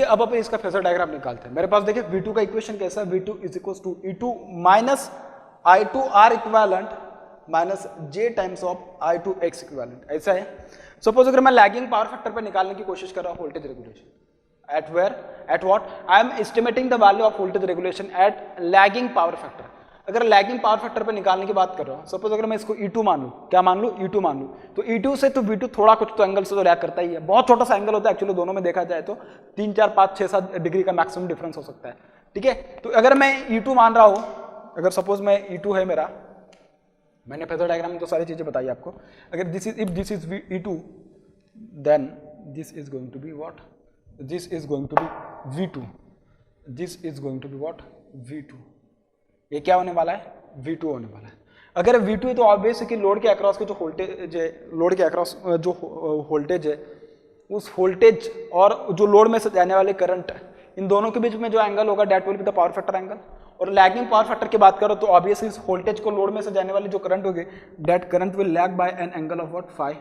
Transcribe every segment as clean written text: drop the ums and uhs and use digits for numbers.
अब अपन इसका phasor diagram निकालते हैं। मेरे पास देखिए V2 का इक्वेशन कैसा है, V2 is equal to E2 minus I2R equivalent minus J times of I2X equivalent, ऐसा है। सपोज अगर मैं लैगिंग पावर फैक्टर पे निकालने की कोशिश कर रहा हूँ voltage regulation, at where, at what, I am estimating the value of voltage regulation at lagging power factor। अगर लैगिंग पावर फैक्टर पे निकालने की बात कर रहा हूँ, सपोज अगर मैं इसको E2 मान लूँ, क्या मान लूँ, E2 मान लूँ, तो E2 से तो V2 थोड़ा कुछ तो एंगल से तो लैग करता ही है, बहुत छोटा सा एंगल होता है एक्चुअली, दोनों में देखा जाए तो 3, 4, 5, 6, 7 डिग्री का मैक्सिमम डिफरेंस हो सकता है, ठीक है। तो अगर मैं E2 मान रहा हूँ, अगर सपोज मैं E2 है मेरा, मैंने फेजर डायग्राम में तो सारी चीजें बताई आपको, अगर this is, if this is E2 then this is going to be what, this is going to be V2, this is going to be what, V2, ये क्या होने वाला है, V2 होने वाला है। अगर V2 है तो ऑब्वियस है कि लोड के अक्रॉस के जो वोल्टेज है, लोड के अक्रॉस जो वोल्टेज है, उस वोल्टेज और जो लोड में से जाने वाले करंट, इन दोनों के बीच में जो एंगल होगा that will be the power factor angle. और लैगिंग पावर फैक्टर की बात करो तो ऑब्वियसली इस वोल्टेज को लोड में से जाने वाली जो करंट होगी, that current will lag by an angle of what, phi,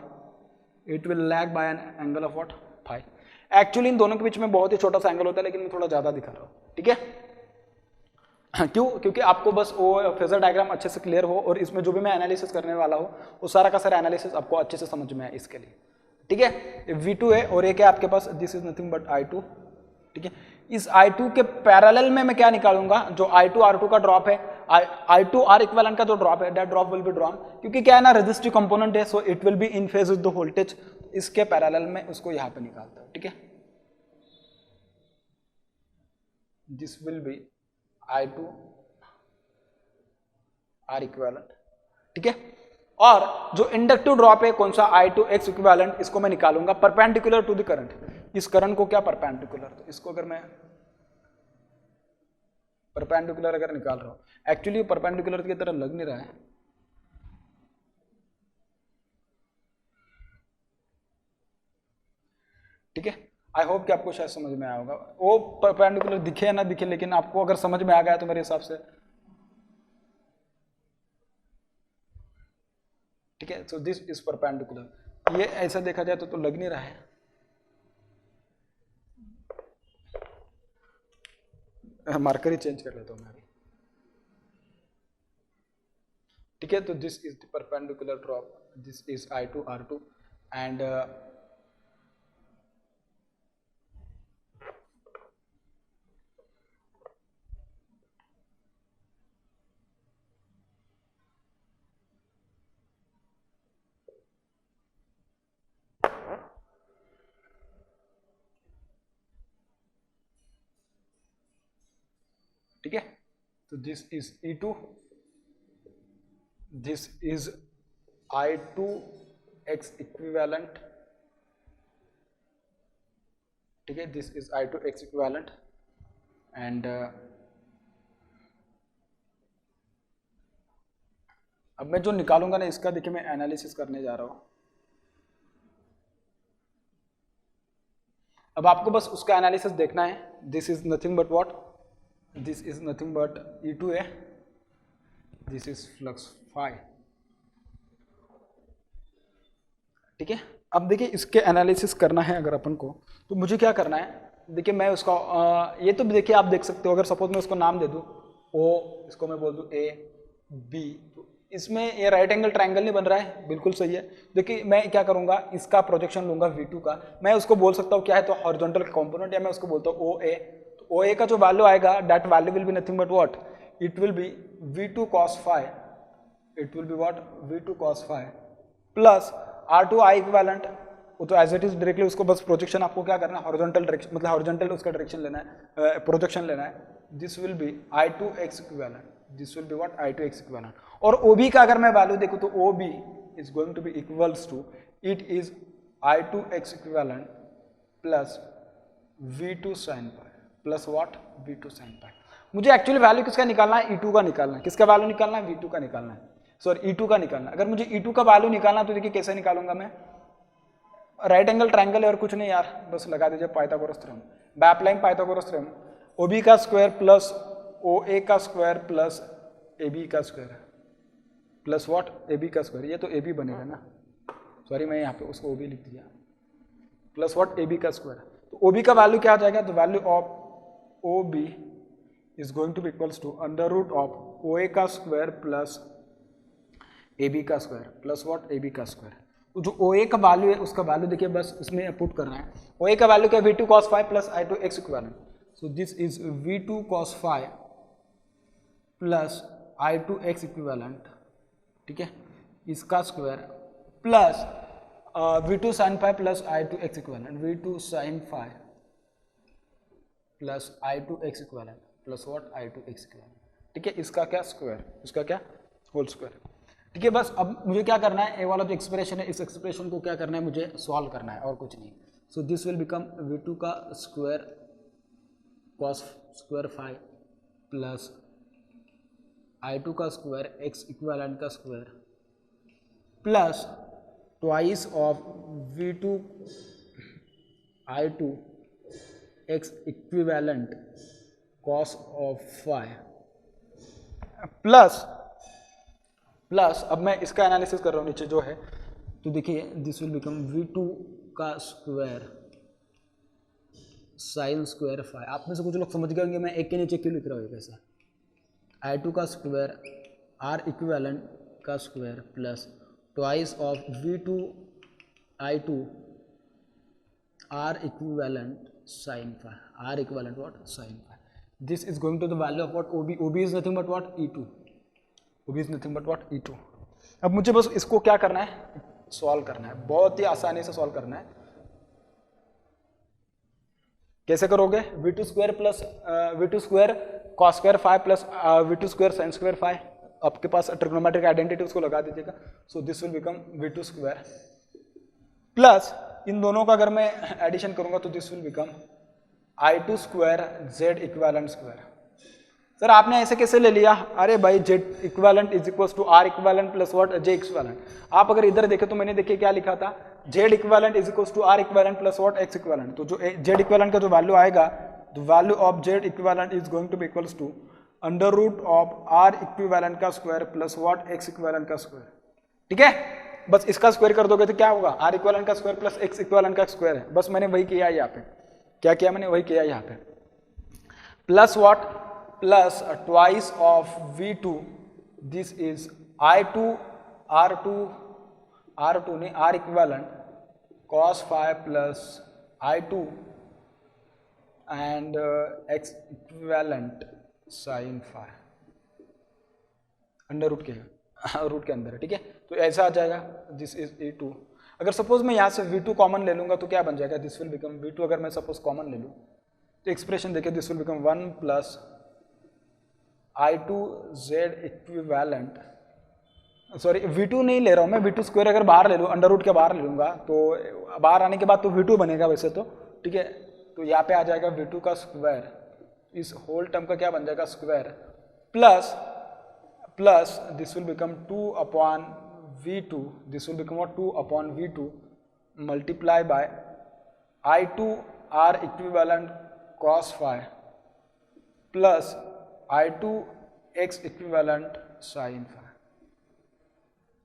it will lag by an angle of what, phi. Actually इन दोनों के बीच में बहुत ही छोटा सा एंगल होता है, लेकिन मैं थोड़ा ज्यादा दिखा रहा हूं, ठीक है। क्यों, क्योंकि आपको बस वो फेजर डायग्राम अच्छे से क्लियर हो और इसमें जो भी मैं एनालिसिस करने वाला हूं वो सारा का सारा एनालिसिस आपको अच्छे से समझ में आए इसके लिए, ठीक है। V2 है और ये क्या आपके पास, this is nothing but I2, ठीक है। इस I2 के पैरेलल में मैं क्या निकालूंगा, जो I2 R2 का ड्रॉप है, I2 R इक्विवेलेंट का जो ड्रॉप है, that drop will be drawn, क्योंकि क्या है ना, रेजिस्टिव कंपोनेंट है, so it will be in phase with the voltage, इसके पैरेलल में उसको यहां पे निकालता है, ठीक है। This will be I2 R equivalent, ठीक है। और जो इंडक्टिव ड्रॉप है कौन सा, I2X इक्विवेलेंट, इसको मैं निकालूंगा परपेंडिकुलर टू द करंट, इस करंट को क्या परपेंडिकुलर, तो इसको अगर मैं परपेंडिकुलर अगर निकाल रहा हूं, एक्चुअली परपेंडिकुलर की तरह लग नहीं रहा है, ठीक है। आई होप कि आपको शायद समझ में आया होगा, वो परपेंडिकुलर दिखे या ना दिखे, लेकिन आपको अगर समझ में आ गया तो मेरे हिसाब से, ठीक है। सो दिस इज परपेंडिकुलर, ये ऐसा देखा जाए तो लग नहीं रहा है, मार्कर ही चेंज कर लेता हूं मैं अभी, ठीक है। तो this is the perpendicular drop, this is I2 R2 and ठीक है। तो this is E2, this is I2X equivalent, ठीक है, this is I2X equivalent and अब मैं जो निकालूंगा ना इसका, देखिए मैं एनालिसिस करने जा रहा हूं, अब आपको बस उसका एनालिसिस देखना है। This is nothing but what, this is nothing but E2 है, दिस इज फ्लक्स फाई, ठीक है। अब देखिए इसके एनालिसिस करना है अगर अपन को, तो मुझे क्या करना है, देखिए मैं उसका ये तो देखिए आप देख सकते हो, अगर सपोज मैं उसको नाम दे दूं O, इसको मैं बोल दूं A B, तो इसमें ये राइट एंगल ट्रायंगल नहीं बन रहा है, बिल्कुल सही है। देखिए मैं क्या करूंगा, इसका प्रोजेक्शन लूंगा V2 का, मैं उसको बोल सकता हूँ क्या है, तो हॉरिजॉन्टल कंपोनेंट, या मैं उसको बोलता हूँ OA, तो OA का जो वैल्यू आएगा that value will be nothing but what, it will B V2 cos phi, it will be what, V2 cos phi plus R2 I equivalent, वो तो एज इट इज डायरेक्टली उसको बस projection आपको क्या करना है, हॉरिजॉन्टल डायरेक्शन, मतलब horizontal उसका डायरेक्शन लेना है, प्रोजेक्शन लेना है। This will be I2X equivalent, this will be what, I2X equivalent. और OB का अगर मैं वैल्यू देखूं तो OB is going to be equals to, it is I2X equivalent plus V2 sin pi प्लस व्हाट, V2 sin pi। मुझे actually value किसका निकालना है, E2 का निकालना है, किसका वैल्यू निकालना है, V2 का निकालना है, सॉरी E2 का निकालना। अगर मुझे E2 का वैल्यू निकालना तो देखिए कैसे निकालूंगा मैं, राइट एंगल ट्रायंगल है और कुछ नहीं यार, बस लगा दीजिए पाइथागोरस थ्योरम, बैपलाइन पाइथागोरस थ्योरम, OB का स्क्वायर प्लस OA का स्क्वायर प्लस AB का स्क्वायर प्लस व्हाट, AB का स्क्वायर, ये तो AB बनेगा ना, सॉरी मैं यहाँ पे उसको OB लिख दिया, प्लस व्हाट AB का स्क्वायर, तो ओ बी का वैल्यू क्या आ जाएगा, तो value of O B is going to be equals to under root of O A का स्क्वायर प्लस ए बी का square plus what A B का स्क्वायर। तो जो ओ ए का वैल्यू है उसका वैल्यू देखिए बस उसमें पुट करना है। ओ ए का वैल्यू क्या है, V two cos five plus I two X equivalent. So this is V two cos five plus I two X equivalent, ठीक है, इसका square plus V two sine phi plus I two X equivalent, V two sine phi plus I two X equivalent plus what I two X equivalent, ठीक है, इसका क्या square, इसका क्या whole square, ठीक है। बस अब मुझे क्या करना है, ए वाला जो एक्सप्रेशन है इस एक्सप्रेशन को क्या करना है, मुझे सॉल्व करना है और कुछ नहीं। So this will become V two का square cos square five plus I two का स्क्वायर एक्स इक्वेलेंट का square plus twice of V two I two X equivalent cos of five plus अब मैं इसका एनालिसिस कर रहा हूँ नीचे जो है, तो देखिए this will become V two का स्क्वायर साइन स्क्वायर फाइव। आप में से कुछ लोग समझ गए होंगे मैं एक के नीचे क्यों लिख रहा हूँ कैसा, आई टू का स्क्वायर आर इक्विवेलेंट का square plus twice of V two I two R equivalent sine phi, R equivalent what sine phi. This is going to the value of what OB, OB is nothing but what E two, OB is nothing but what E two. अब मुझे बस इसको क्या करना है, solve करना है, बहुत ही आसानी से सॉल्व करना है। कैसे करोगे, V two square plus V two square cos square five plus V two square sine square five, आपके पास ट्रिग्नोमेट्रिक आइडेंटिटी उसको लगा दीजिएगा। So this will become V two square plus इन दोनों का अगर मैं एडिशन करूंगा तो this will become I two square Z equivalent square. Sir आपने ऐसे कैसे ले लिया, अरे भाई Z equivalent is equal to R equivalent plus what J equivalent. आप अगर इधर देखे तो मैंने देखिए क्या लिखा था, Z equivalent is equal to R equivalent plus what X equivalent. तो जो जेड इक्वेलेंट का जो वैल्यू आएगा, the value of Z equivalent is going to be equals to under root of R equivalent का square plus what X equivalent का square, ठीक है। बस इसका स्क्वायर कर दोगे तो क्या होगा, आर इक्विवेलेंट का स्क्वायर प्लस एक्स इक्विवेलेंट का स्क्वायर है। बस मैंने वही किया यहाँ पे, क्या किया मैंने, वही किया यहाँ पे। Plus what, plus twice of V two, this is I two R two नहीं R equivalent cos five plus I two and X equivalent sine five under root के अंदर है, ठीक है। तो ऐसा आ जाएगा, दिस इज ए टू। अगर सपोज मैं यहाँ से वी टू कॉमन ले लूंगा तो क्या बन जाएगा, this will become V two, अगर मैं सपोज कॉमन ले लूँ तो एक्सप्रेशन देखिए, this will become one plus I two Z equivalent, sorry V two नहीं ले रहा हूँ मैं, वी टू स्क्वायर अगर बाहर ले लूँ, अंडर रूट के बाहर ले लूंगा तो बाहर आने के बाद तो वी टू बनेगा वैसे तो, ठीक है। तो यहाँ पे आ जाएगा वी टू का स्क्वायर, इस होल टर्म का क्या बन जाएगा square plus this will become two upon V two, this will become two upon V two multiply by I two R equivalent cos five plus I two X equivalent sine phi,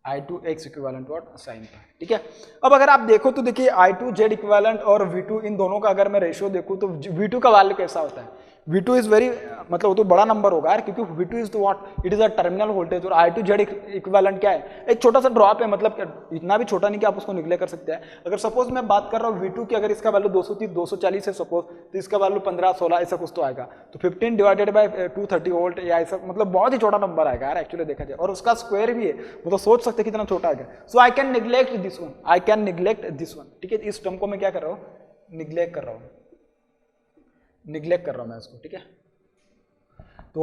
I two X equivalent what sine phi, ठीक है। अब अगर आप देखो तो देखिए I two Z equivalent और V two, इन दोनों का अगर मैं रेशियो देखूँ तो वी टू का वैल्यू कैसा होता है, वी टू इज वेरी, मतलब वो तो बड़ा नंबर होगा यार, क्योंकि V two is what it is a terminal voltage, और आई टू जेड इक्विवेलेंट क्या है, एक छोटा सा ड्रॉप है, मतलब इतना भी छोटा नहीं कि आप उसको निगलेक्ट कर सकते हैं। अगर सपोज मैं बात कर रहा हूँ वी टू की, अगर इसका वैल्यू 230 240 है सपोज, तो इसका वैल्यू 15 16 ऐसा कुछ तो आएगा, तो 15 डिवाइडेड बाय 230 वोल्ट या ऐसा, मतलब बहुत ही छोटा नंबर आएगा यार एक्चुअली देखा जाए, और उसका स्क्वायर भी है, मतलब सोच सकते कितना छोटा आएगा। So I can neglect this one, I can neglect this one, ठीक है। इस टर्म को मैं क्या कर रहा हूँ, निगलेक्ट कर रहा हूँ मैं इसको, ठीक है। तो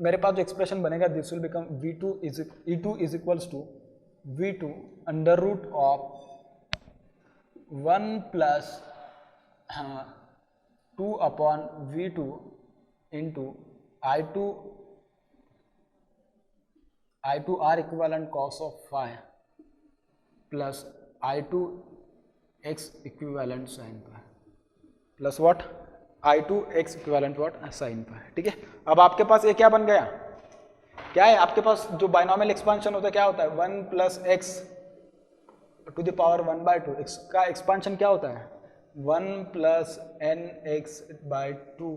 मेरे पास जो एक्सप्रेशन बनेगा, this will become V two is equals to V two under root of 1 plus 2 upon V two into I two R equivalent cos of five plus I two X equivalent sine phi plus what I two X equivalent what sine phi, ठीक है। अब आपके पास ये क्या बन गया, क्या है आपके पास जो बाइनोमियल एक्सपांशन होता है क्या होता है, 1 plus X to the power 1/2, X का एक्सपांशन क्या होता है 1 plus N X by 2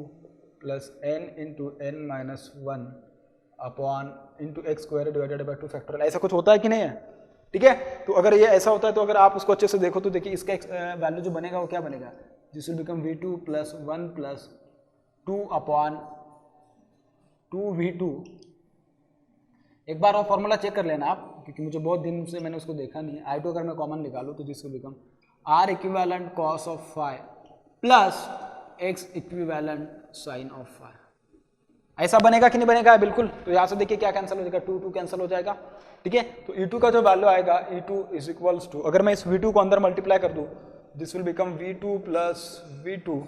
plus N into N minus 1 upon into X square divided by 2 factorial. ऐसा कुछ होता है कि नहीं है? ठीक है, तो अगर ये ऐसा होता है तो अगर आप उसको अच्छे से देखो तो देखिए इसका वैल्यू जो बनेगा वो क्या बनेगा, this will become v2 plus 1 plus 2 upon 2v2। एक बार और फॉर्मूला चेक कर लेना आप, क्योंकि मुझे बहुत दिन से मैंने उसको देखा नहीं है। i2 अगर मैं कॉमन निकालूँ तो this will become r equivalent cos of phi plus x equivalent sine of phi. ऐसा बनेगा कि नहीं बनेगा? बिल्कुल। तो यहाँ से देखिए क्या कैंसिल हो जाएगा, 2 कैंसिल हो जाएगा। ठीक है, तो E2 का जो वैल्यू आएगा E2 इज इक्वल्स टू, अगर मैं इस V2 को अंदर मल्टीप्लाई कर दूं, this will become V2 plus V2,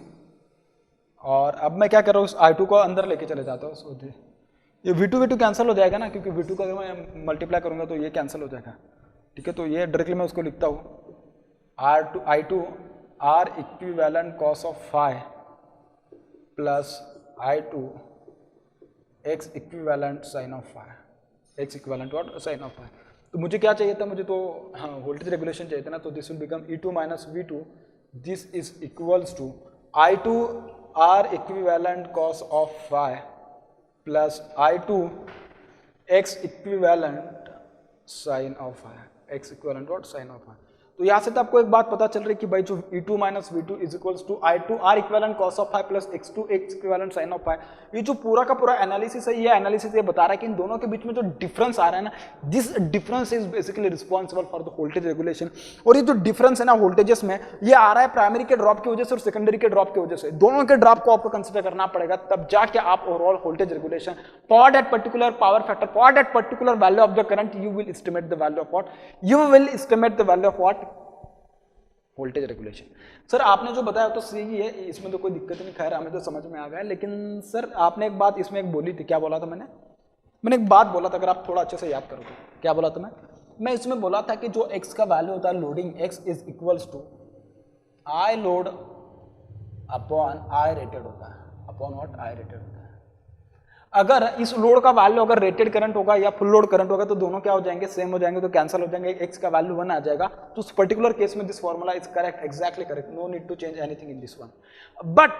और अब मैं क्या कर रहा हूँ, I2 को अंदर लेके चले जाता हूँ। सो ये V2 कैंसिल हो जाएगा ना, क्योंकि V2 को अगर मैं मल्टीप्लाई करूंगा तो ये कैंसिल हो जाएगा। ठीक है, तो ये डायरेक्टली मैं उसको लिखता हूँ I2 R equivalent cos of phi plus I2 x equivalent sine of phi, x equivalent what, sine of phi. तो मुझे क्या चाहिए था, मुझे तो हाँ वोल्टेज रेगुलेशन चाहिए था ना, तो this will become E2 minus V2, this is equals to I2 R equivalent cos of phi plus I2 x equivalent sine of phi, x equivalent what, sine of phi. तो यहाँ से तो आपको एक बात पता चल रही है कि भाई जो E2 minus V2 is equals to I2 R equivalent cos of phi plus X2 X equivalent sine of phi. ये जो पूरा का पूरा एनालिसिस है, ये एनालिसिस ये बता रहा है कि इन दोनों के बीच में जो डिफरेंस आ रहा है ना, this difference is basically responsible for the voltage regulation. और ये जो डिफरेंस है ना वोल्टेजेस में, ये आ रहा है प्राइमरी के ड्रॉप की वजह से और सेकेंडरी के ड्रॉप की वजह से। दोनों के ड्रॉप को आपको कंसिडर करना पड़ेगा, तब जाके आप overall voltage regulation for that particular power factor, for that particular value of the current, you will estimate the value of what, you will estimate the value of what, voltage regulation. Sir आपने जो बताया तो सही है, इसमें तो कोई दिक्कत नहीं, खैर हमें तो समझ में आ गया। लेकिन सर आपने एक बात इसमें एक बोली थी, क्या बोला था मैंने एक बात बोला था, अगर आप थोड़ा अच्छे से याद करो तो क्या बोला था मैं इसमें बोला था कि जो x का वैल्यू होता है loading, x is equals to I load upon I rated होता है, अपॉन व्हाट, आई रेटेड होता है। अगर इस लोड का वैल्यू अगर रेटेड करंट होगा या फुल लोड करंट होगा तो दोनों क्या हो जाएंगे, सेम हो जाएंगे, तो कैंसिल हो जाएंगे, x का वैल्यू 1 आ जाएगा। तो उस पर्टिकुलर केस में this formula is correct, exactly correct, no need to change anything in this one. But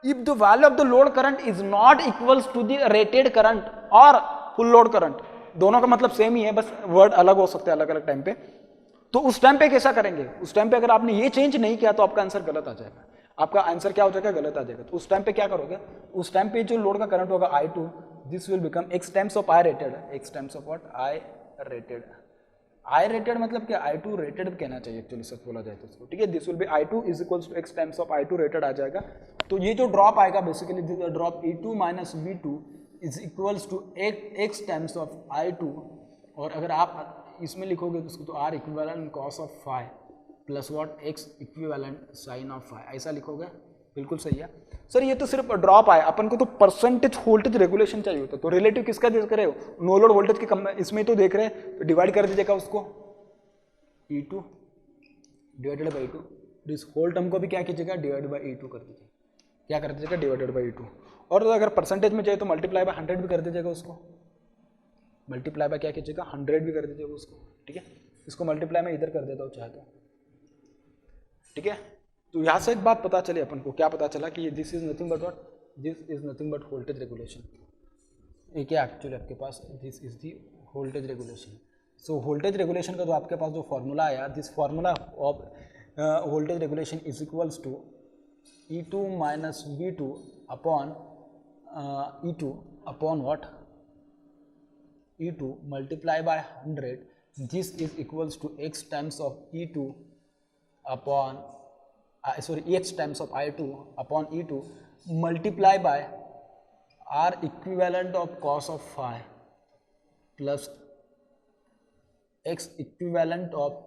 if the value of the load current is not equals to the rated current और full load current, दोनों का मतलब same ही है, बस word अलग हो सकते हैं अलग अलग टाइम पे, तो उस टाइम पे कैसा करेंगे, उस टाइम पे अगर आपने ये चेंज नहीं किया तो आपका आंसर गलत आ जाएगा, आपका आंसर क्या हो जाएगा, गलत आ जाएगा। तो उस टाइम पे क्या करोगे, उस टाइम पे जो लोड का करंट होगा I2, this will become x times of I rated, x times of what, I rated. I rated मतलब क्या, I2 रेटेड कहना चाहिए एक्चुअली, सच बोला जाए तो उसको। ठीक है, this will be I2 is equals to x times of I2 rated आ जाएगा। तो ये जो ड्रॉप आएगा basically drop E2 minus V2 is equals to x times of I2, और अगर आप इसमें लिखोगे तो उसको तो R equivalent cos of phi plus what, x equivalent sine of phi, ऐसा लिखोगे, बिल्कुल सही है। सर ये तो सिर्फ ड्रॉप आया, अपन को तो परसेंटेज वोल्टेज रेगुलेशन चाहिए होता, तो रिलेटिव किसका देख रहे हो, नो लोड वोल्टेज के कम, इसमें तो देख रहे हैं, तो डिवाइड कर दीजिएगा उसको E2 divided by E2, this whole term को भी क्या कीजिएगा, डिवाइड बाई E2 कर दीजिए, क्या कर दीजिएगा, डिवाइडेड बाई E2। और अगर परसेंटेज में चाहिए तो मल्टीप्लाई बाय 100 भी कर दीजिएगा उसको, मल्टीप्लाई बाय क्या कीजिएगा, 100 भी कर दीजिएगा उसको। ठीक है, इसको मल्टीप्लाई में इधर कर देता हूँ चाहे तो। ठीक है, तो यहाँ से एक बात पता चली अपन को, क्या पता चला कि this is nothing but what, this is nothing but voltage regulation. ये क्या एक्चुअली आपके पास, this is the voltage regulation. So voltage regulation का जो आपके पास जो फॉर्मूला आया, this formula of voltage regulation is equals to E2 minus V2 upon E2 upon what, E2 multiply by 100, this is equals to x times of E2 upon x times of I2 upon E2 multiply by R equivalent of cos of phi plus x equivalent of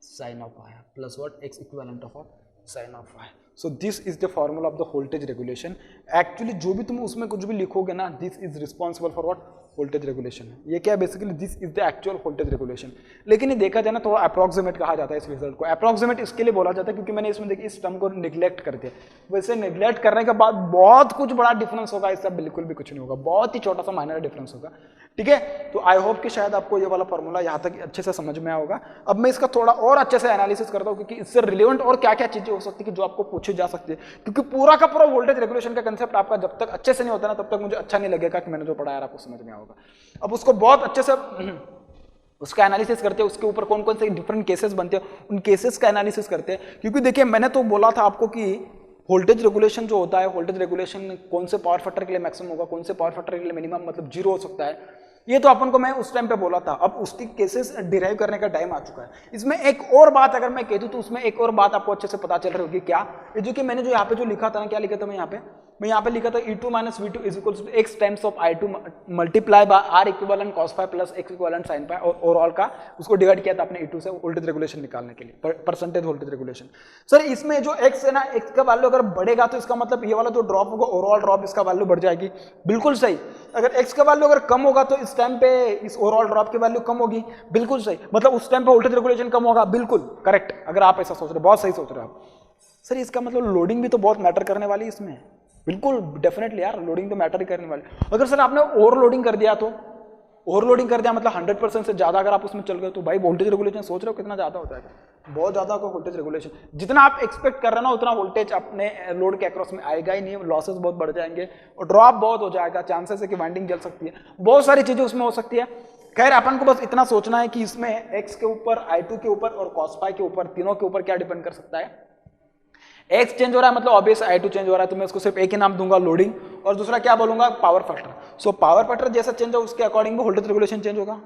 sine of phi plus what, x equivalent of sine of phi. So this is the formula of the voltage regulation. Actually जो भी तुम उसमें कुछ भी लिखोगे ना, this is responsible for what, voltage regulation है। ये क्या है basically, this is the actual voltage regulation. लेकिन ये देखा जाए ना थोड़ा अप्रॉक्सीमेट कहा जाता है इस रिजल्ट को। अप्रॉक्सीमेट इसके लिए बोला जाता है क्योंकि मैंने इसमें देखिए इस टर्म को निग्लेक्ट कर दिया। वैसे निग्लेक्ट करने के बाद बहुत कुछ बड़ा डिफरेंस होगा, इससे बिल्कुल भी कुछ नहीं होगा, बहुत ही छोटा सा माइनर डिफरेंस होगा। ठीक है, तो आई होप कि शायद आपको ये वाला फॉर्मूला यहाँ तक अच्छे से समझ में आया होगा। अब मैं इसका थोड़ा और अच्छे से एनालिसिस करता हूँ क्योंकि इससे रिलेवेंट और क्या क्या चीजें हो सकती है कि जो आपको पूछी जा सकती है, क्योंकि पूरा का पूरा वोल्टेज रेगुलेशन का कंसेप्ट आपका जब तक अच्छे से नहीं होता ना तब तक मुझे अच्छा नहीं लगेगा कि मैंने जो पढ़ाया आपको समझ में होगा। अब उसको बहुत अच्छे से उसका एनालिसिस करते हैं, उसके ऊपर कौन कौन से डिफरेंट केसेस बनते हैं उन केसेस का एनालिसिस करते हैं। क्योंकि देखिए मैंने तो बोला था आपको कि वोल्टेज रेगुलेशन जो होता है, वोल्टेज रेगुलेशन कौन से पावर फैक्टर के लिए मैक्सिमम होगा, कौन से पावर फैक्टर के लिए मिनिमम मतलब जीरो हो सकता है, ये तो अपन को मैं उस टाइम पे बोला था। अब उसकी केसेस डिराइव करने का टाइम आ चुका है। इसमें एक और बात अगर मैं कह दूं तो उसमें एक और बात आपको अच्छे से पता चल रही होगी, क्या ये जो कि मैंने जो यहाँ पे जो लिखा था ना, क्या लिखा था मैं यहाँ पे लिखा था E2 minus V2 is equal to x times of I2 multiply by R equivalent cos phi plus x equivalent sin phi, और ओवरऑल का उसको डिवाइड किया था अपने E2 से वोल्टेज रेगुलेशन निकालने के लिए, परसेंटेज वोल्टेज रेगुलेशन। सर इसमें जो x है ना, x का वैल्यू अगर बढ़ेगा तो इसका मतलब ये वाला जो ड्रॉप होगा ओवरऑल ड्रॉप इसका वैल्यू बढ़ जाएगी। बिल्कुल सही। अगर x का वैल्यू अगर कम होगा तो इस टाइम पे इस ओवरऑल ड्रॉप की वैल्यू कम होगी। बिल्कुल सही, मतलब उस टाइम पे वोल्टेज रेगुलेशन कम होगा। बिल्कुल करेक्ट, अगर आप ऐसा सोच रहे हो, बहुत सही सोच रहे हो आप। सर इसका मतलब लोडिंग भी तो बहुत मैटर करने वाली है इसमें। बिल्कुल डेफिनेटली यार, लोडिंग तो मैटर ही करने वाली। अगर सर आपने ओवरलोडिंग कर दिया, तो ओवरलोडिंग कर दिया मतलब 100% से ज्यादा अगर आप उसमें चल गए तो भाई वोल्टेज रेगुलेशन सोच रहे हो कितना ज्यादा होता है, बहुत ज्यादा होगा वोल्टेज रेगुलेशन। जितना आप एक्सपेक्ट कर रहे हैं ना उतना वोल्टेज अपने लोड के अक्रॉस में आएगा ही नहीं, लॉसेस बहुत बढ़ जाएंगे और ड्रॉप बहुत हो जाएगा, चांसेस है कि वाइंडिंग जल सकती है, बहुत सारी चीजें उसमें हो सकती है। खैर अपन को बस इतना सोचना है कि इसमें x के ऊपर, I2 के ऊपर और cos फाई के ऊपर, तीनों के ऊपर क्या डिपेंड कर सकता है। x चेंज हो रहा है मतलब ऑब्वियस I2 चेंज हो रहा है, तो मैं उसको सिर्फ एक ही नाम दूंगा लोडिंग, और दूसरा क्या बोलूंगा power factor. So power factor जैसा चेंज हो उसके अकॉर्डिंग भी वोल्टेज रेगुलेशन चेंज होगा,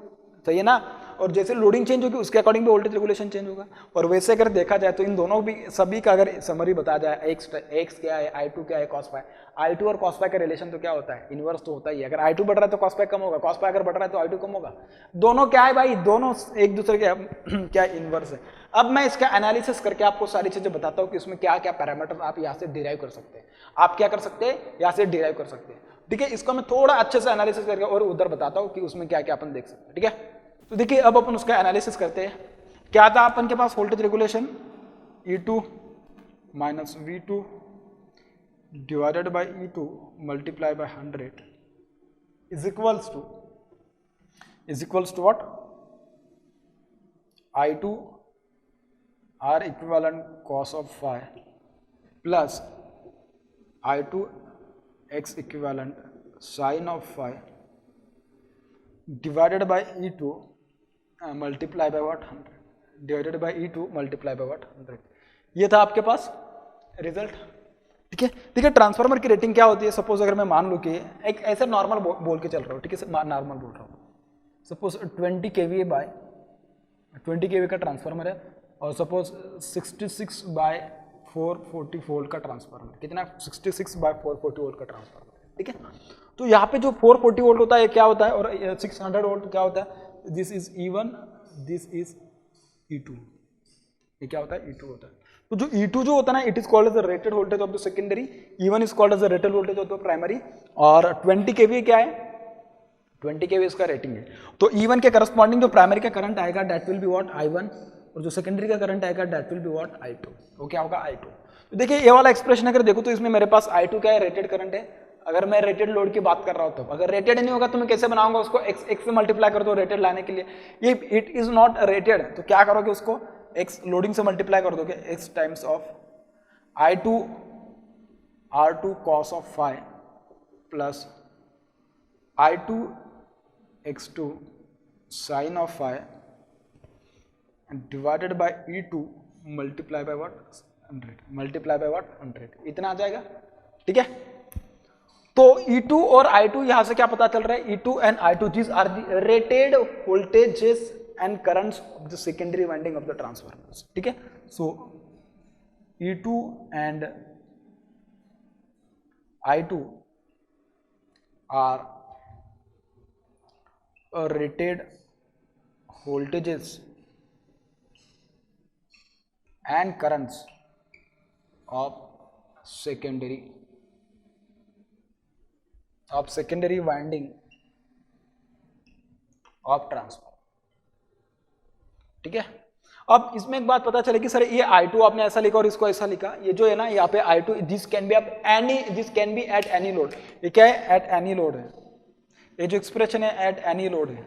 सही है ना। और जैसे लोडिंग चेंज होगी उसके अकॉर्डिंग भी वोल्टेज रेगुलेशन चेंज होगा। और वैसे अगर देखा जाए तो इन दोनों भी सभी का अगर समरी बताया जाए, x क्या है, I2 क्या है, cos फाई, I2 और cos फाई का रिलेशन तो क्या होता है, इनवर्स तो होता ही है। अगर I2 बढ़ रहा है तो cos फाई कम होगा, cos फाई अगर बढ़ रहा है तो I2 कम होगा। दोनों क्या है भाई, दोनों एक दूसरे के क्या इनवर्स है। अब मैं इसका एनालिसिस करके आपको सारी चीजें बताता हूँ कि उसमें क्या क्या पैरामीटर आप यहाँ से डिराइव कर सकते हैं। आप क्या कर सकते हैं, यहाँ से डिराइव कर सकते हैं। ठीक है, इसको मैं थोड़ा अच्छे से एनालिसिस करके और उधर बताता हूँ कि उसमें क्या क्या अपन देख सकते हैं। ठीक है, तो देखिए अब अपन उसका एनालिसिस करते हैं। क्या था अपन के पास voltage regulation, E2 minus V2 divided by E2 multiply by 100 is equals to what, I2 R equivalent cos of phi plus I2 X equivalent sin of phi divided by E2 multiply by what 100 divided by E2 multiply by what 100। ये था आपके पास result. ठीक है, देखिए transformer की rating क्या होती है। सपोज अगर मैं मान लूँ कि एक ऐसे नॉर्मल बोल के चल रहा हूँ, ठीक है, नॉर्मल बोल रहा हूँ। सपोज 20 kVA बाय 20 kVA का ट्रांसफार्मर है और सपोज 66 बाय 440 वोल्ट का ट्रांसफार्मर, कितना 66 बाय 440 वोल्ट का ट्रांसफार्मर। ठीक है, तो यहाँ पे जो 440 वोल्ट होता है क्या होता है और 600 वोल्ट क्या होता है, this is E1, this is E2। ये क्या होता है, E2 होता है। तो जो E2 जो होता है ना, it is called as the rated voltage of the secondary, E1 is called as the rated voltage of the primary, और 20 kVA क्या है, 20 kVA इसका रेटिंग है। तो E1 के करस्पॉन्डिंग जो प्राइमरी का करंट आएगा that will be what I1, और जो सेकेंडरी का करंट आएगा that will be what I2। वो क्या होगा I2। तो देखिए ये वाला एक्सप्रेशन अगर देखो तो इसमें मेरे पास I2 क्या है, रेटेड करंट है। अगर मैं रेटेड लोड की बात कर रहा हूं तो, अगर रेटेड नहीं होगा तो मैं कैसे बनाऊंगा उसको, x से मल्टीप्लाई कर दो रेटेड लाने के लिए। ये इट इज नॉट रेटेड तो क्या करोगे उसको x लोडिंग से मल्टीप्लाई कर दोगे, x times of I2 R2 cos of phi plus I2 X2 sin of phi and divided by E2 multiply by what 100, multiply by what 100, इतना आ जाएगा। ठीक है, तो E2 और I2 यहां से क्या पता चल रहा है, E2 and I2 these are the rated voltages and currents of the secondary winding of the transformers। ठीक है, so E2 and I2 are rated voltages and currents of secondary winding of transformer. ठीक है, अब इसमें एक बात पता चले कि सर ये I2 आपने ऐसा लिखा और इसको ऐसा लिखा, ये जो है ना यहाँ पे I2 this can be at any load, ये क्या है, एट एनी लोड है, ये जो एक्सप्रेशन है एट एनी लोड है,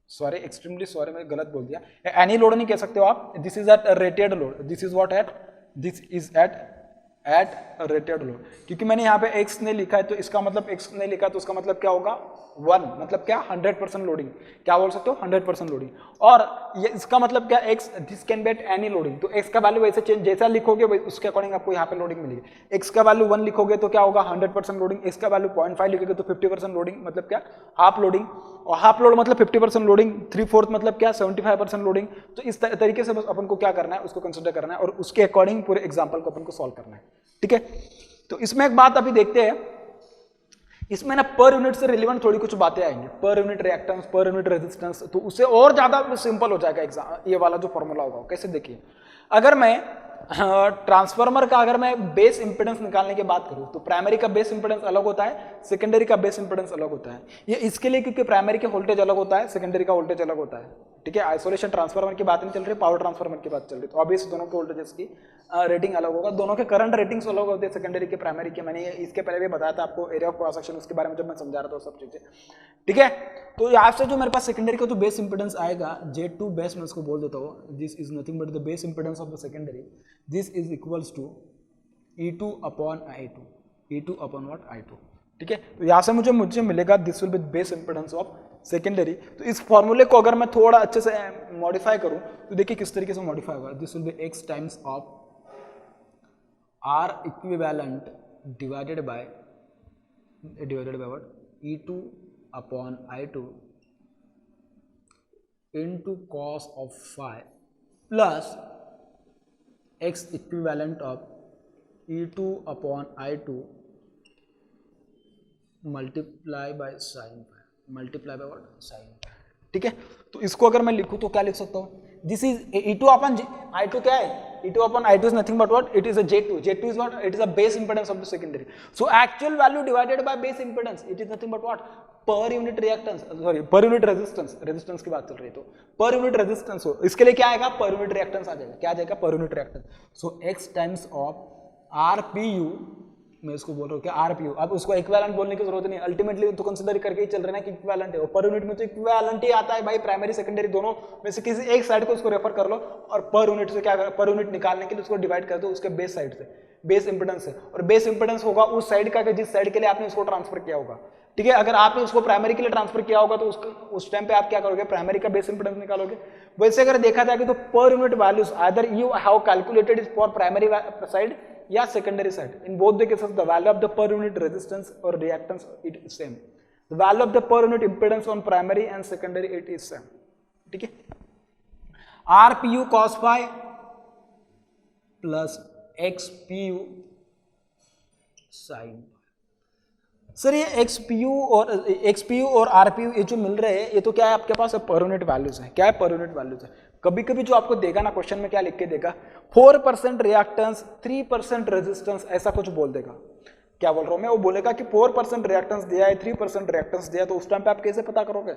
सॉरी एक्सट्रीमली सॉरी मैं गलत बोल दिया, एनी लोड नहीं कह सकते हो आप, this is at rated load, this is what at, this is at rated load, क्योंकि मैंने यहाँ पे x ने लिखा है तो इसका मतलब x ने लिखा है तो उसका मतलब क्या होगा 1, मतलब क्या 100% लोडिंग, क्या बोल सकते हो 100% लोडिंग, और ये इसका मतलब क्या x this can be at any loading, तो x का वैल्यू वैसे चेंज जैसा लिखोगे उसके अकॉर्डिंग आपको यहाँ पे लोडिंग मिलेगी, x का वैल्यू 1 लिखोगे तो क्या होगा 100% लोडिंग, x का वैल्यू 0.5 लिखोगे तो 50% लोडिंग, मतलब क्या हाफ लोडिंग, और हाफ लोड मतलब 50% लोडिंग, 3/4 मतलब क्या 75% लोडिंग, तो इस तरीके से बस अपन को क्या करना है उसको कंसिडर करना है और उसके अकॉर्डिंग पूरे एग्जाम्पल को अपन को सॉल्व करना है। ठीक है, तो इसमें एक बात अभी देखते हैं, इसमें ना पर यूनिट से रिलेवेंट थोड़ी कुछ बातें आएंगी, per unit reactance, per unit resistance, तो उससे और ज्यादा सिंपल हो जाएगा एग्जाम, ये वाला जो फॉर्मूला होगा। कैसे देखिए, अगर मैं ट्रांसफार्मर का अगर मैं बेस इंपेडेंस निकालने की बात करूं तो प्राइमरी का बेस इंपेडेंस अलग होता है, सेकेंडरी का बेस इंपेडेंस अलग होता है, ये इसके लिए क्योंकि प्राइमरी का वोल्टेज अलग होता है, सेकेंडरी का वोल्टेज अलग होता है। ठीक है, आइसोलेशन ट्रांसफार्मर की बात नहीं चल रही, पावर ट्रांसफार्मर की बात चल रही, तो ऑब्वियस दोनों के वोल्टेजेस की रेटिंग अलग होगा, दोनों के करंट रेटिंग्स अलग होते हैं, सेकेंडरी के प्राइमरी के, मैंने इसके पहले भी बताया था आपको एरिया ऑफ क्रॉस सेक्शन, उसके बारे में जब मैं समझा रहा था सब चीजें। ठीक है, तो यहाँ से जो मेरे पास सेकेंडरी का जो बेस इंपेडेंस आएगा Z2 बेस, मैं उसको बोल देता हूँ, this is nothing but the base impedance of the secondary, this is equals to E2 upon I2, E2 upon what I2। ठीक है, तो यहाँ से मुझे मिलेगा this will be base impedance of secondary. तो इस फॉर्मूले को अगर मैं थोड़ा अच्छे से मॉडिफाई करूं तो देखिए किस तरीके से मॉडिफाई होगा, this will be x times of R equivalent divided by what E2 upon I2 into cos of phi plus x equivalent of E2 upon I2 multiply by sine phi, multiply by what sine phi। ठीक है, तो इसको अगर मैं लिखूं तो क्या लिख सकता हूं, this is E2 upon I2, क्या है E2 upon I2 is nothing but what, it is a J2 is what, it is a base impedance of the secondary, so actual value divided by base impedance, it is nothing but what, per unit reactance, sorry per unit resistance की बात चल रही है, तो per unit resistance हो, इसके लिए क्या आएगा per unit reactance आ जाएगा, क्या आ जाएगा per unit reactance, so x times of RPU, मैं इसको बोल रहा हूँ क्या RPU, अब उसको इक्विवेलेंट बोलने की जरूरत नहीं, अल्टीमेटली तो कंसीडर करके ही चल रहे ना कि इक्विवेलेंट है, और पर यूनिट में तो इक्विवेलेंट ही आता है भाई, प्राइमरी सेकेंडरी दोनों में से किसी एक साइड को उसको रेफर कर लो और पर यूनिट से क्या कर, पर यूनिट निकालने के लिए उसको डिवाइड कर दो उसके बेस साइड से, बेस इंपेडेंस से, और बेस इंपेडेंस होगा उस साइड का जिस साइड के लिए आपने उसको ट्रांसफर किया होगा। ठीक है, अगर आपने उसको प्राइमरी के लिए ट्रांसफर किया होगा तो उस टाइम पे आप क्या करोगे, प्राइमरी का बेस इंपेडेंस निकालोगे। वैसे अगर देखा जाए तो per unit values either you have calculated is for primary side या secondary side, in both the cases the value of the per unit resistance or reactance it is same, the value of the per unit impedance on primary and secondary it is same। ठीक है, RPU cos phi plus XPU sin। Sir ये XPU और RPU ये जो मिल रहे हैं ये तो क्या है आपके पास पर यूनिट वैल्यूज है, क्या है पर यूनिट वैल्यूज है। कभी कभी जो आपको देगा ना क्वेश्चन में क्या लिख के देगा 4% रिएक्टेंस 3% रेजिस्टेंस, ऐसा कुछ बोल देगा, क्या बोल रहा हूं मैं, वो बोलेगा कि 4% रिएक्टेंस दिया है 3% रिएक्टेंस दिया है, तो उस टाइम पे आप कैसे पता करोगे,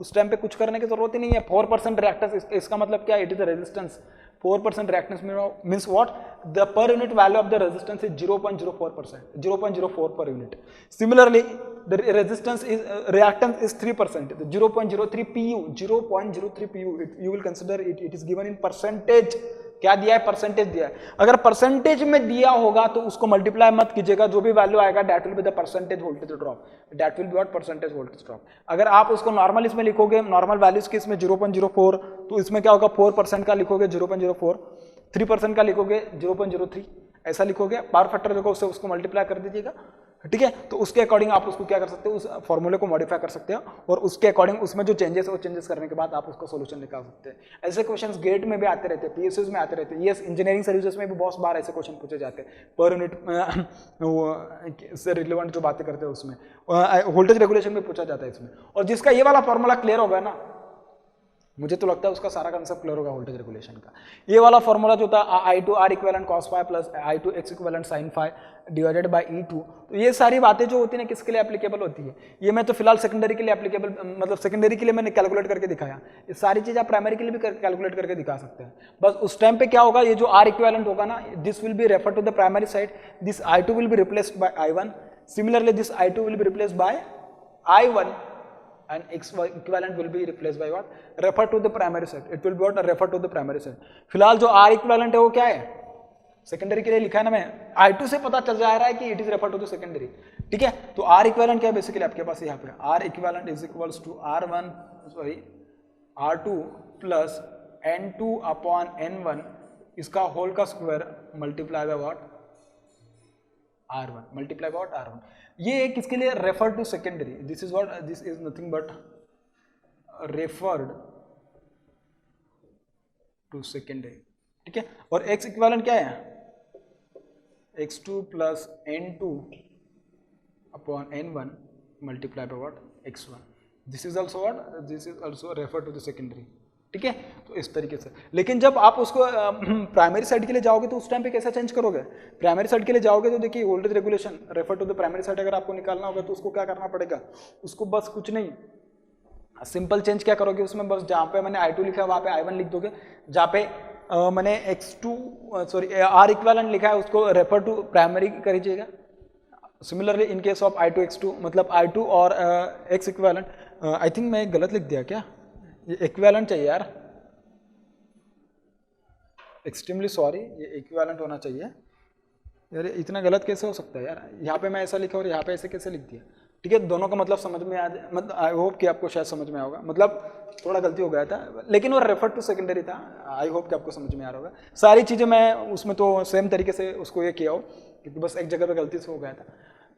उस टाइम पे कुछ करने की जरूरत ही नहीं है। 4% रिएक्टेंस इसका मतलब क्या है, it is a resistance, 4% reactance means what, the per unit value of the resistance is 0.04%, 0.04 per unit। Similarly the resistance is reactance is 3%, 0.03 pu, 0.03 pu, you will consider it is given in percentage, क्या दिया है, percentage दिया है। अगर percentage में दिया होगा तो उसको मल्टीप्लाई मत कीजिएगा, जो भी वैल्यू आएगा that will be the percentage voltage drop, that will be what, percentage voltage drop. अगर आप उसको नॉर्मल इसमें लिखोगे, नॉर्मल वैल्यूज के इसमें 0.04, तो इसमें क्या होगा 4% का लिखोगे 0.04, 3% का लिखोगे 0.03, ऐसा लिखोगे, पावर फैक्टर जो उससे उसको मल्टीप्लाई कर दीजिएगा। ठीक है, तो उसके अकॉर्डिंग आप उसको क्या कर सकते हो, उस फॉर्मूले को मॉडिफाई कर सकते हो और उसके अकॉर्डिंग उसमें जो चेंजेस है वो चेंजेस करने के बाद आप उसका सोल्यूशन निकाल सकते हैं। ऐसे क्वेश्चंस गेट में भी आते रहते हैं, पीएसयूज में आते रहते हैं, यस इंजीनियरिंग सर्विसेज में भी बहुत बार ऐसे क्वेश्चन पूछे जाते हैं, पर यूनिट से रिलेवेंट जो बातें करते हैं उसमें वोल्टेज रेगुलेशन में पूछा जाता है इसमें। और जिसका ये वाला फॉर्मूला क्लियर होगा ना, मुझे तो लगता है उसका सारा कंसेप्ट क्लियर होगा वोल्टेज रेगुलेशन का। ये वाला फॉर्मूला जो था I2R equivalent cos phi plus I2X equivalent sin phi divided by E2, तो ये सारी बातें जो होती है ना किसके लिए एप्लीकेबल होती है, ये मैं तो फिलहाल सेकेंडरी के लिए एप्लीकेबल, मतलब सेकेंडरी के लिए मैंने कैलकुलेट करके दिखाया, ये सारी चीज़ आप प्राइमरी के लिए भी कैलकुलेट करके दिखा सकते हैं। बस उस टाइम पे क्या होगा, ये जो R इक्विवेलेंट होगा ना, this will be refer to the primary side, this I2 will be replaced by I1, similarly this I2 will be replaced by I1 and X equivalent will be replaced by what? Refer to the primary side. It will be what? Refer to the primary side. फिलहाल जो R equivalent है वो क्या है, secondary के लिए लिखा है ना, मैं I2 से पता चल जा रहा है कि it is refer to the secondary, ठीक है। तो R इक्विवेलेंट क्या है बेसिकली आपके पास यहाँ पे, R equivalent is equals to R2 plus N2 upon N1 इसका होल का square multiply by what, R1 multiply by what, R1। ये किसके लिए, refer to secondary, this is what, this is nothing but referred to secondary, ठीक है। और X equivalent क्या है, X2 plus N2 upon N1 multiply by what, X1, this is also what, this is also refer to the secondary, ठीक है। तो इस तरीके से, लेकिन जब आप उसको प्राइमरी साइड के लिए जाओगे तो उस टाइम पे कैसे चेंज करोगे, प्राइमरी साइड के लिए जाओगे तो देखिए voltage regulation refer to the primary side अगर आपको निकालना होगा तो उसको क्या करना पड़ेगा, उसको बस कुछ नहीं, सिंपल चेंज क्या करोगे उसमें, बस जहाँ पे मैंने I2 लिखा है वहाँ पे I1 लिख दोगे, जहाँ पे मैंने R इक्विवेलेंट लिखा है उसको रेफर टू प्राइमरी कर दीजिएगा। Similarly in case of I2 X2, मतलब I2 और X इक्विवेलेंट, आई थिंक मैं गलत लिख दिया क्या, ये इक्विवेलेंट चाहिए यार, एक्सट्रीमली सॉरी, ये इक्विवेलेंट होना चाहिए यार, इतना गलत कैसे हो सकता है यार, यहाँ पे मैं ऐसा लिखा और यहाँ पे ऐसे कैसे लिख दिया, ठीक है। दोनों का मतलब समझ में आ जाए, मतलब आई होप कि आपको शायद समझ में आएगा, मतलब थोड़ा गलती हो गया था लेकिन वो रेफर टू सेकेंडरी था, आई होप कि आपको समझ में आ रहा होगा। सारी चीज़ें मैं उसमें तो सेम तरीके से उसको ये किया हो, क्योंकि बस एक जगह पे गलती से हो गया था,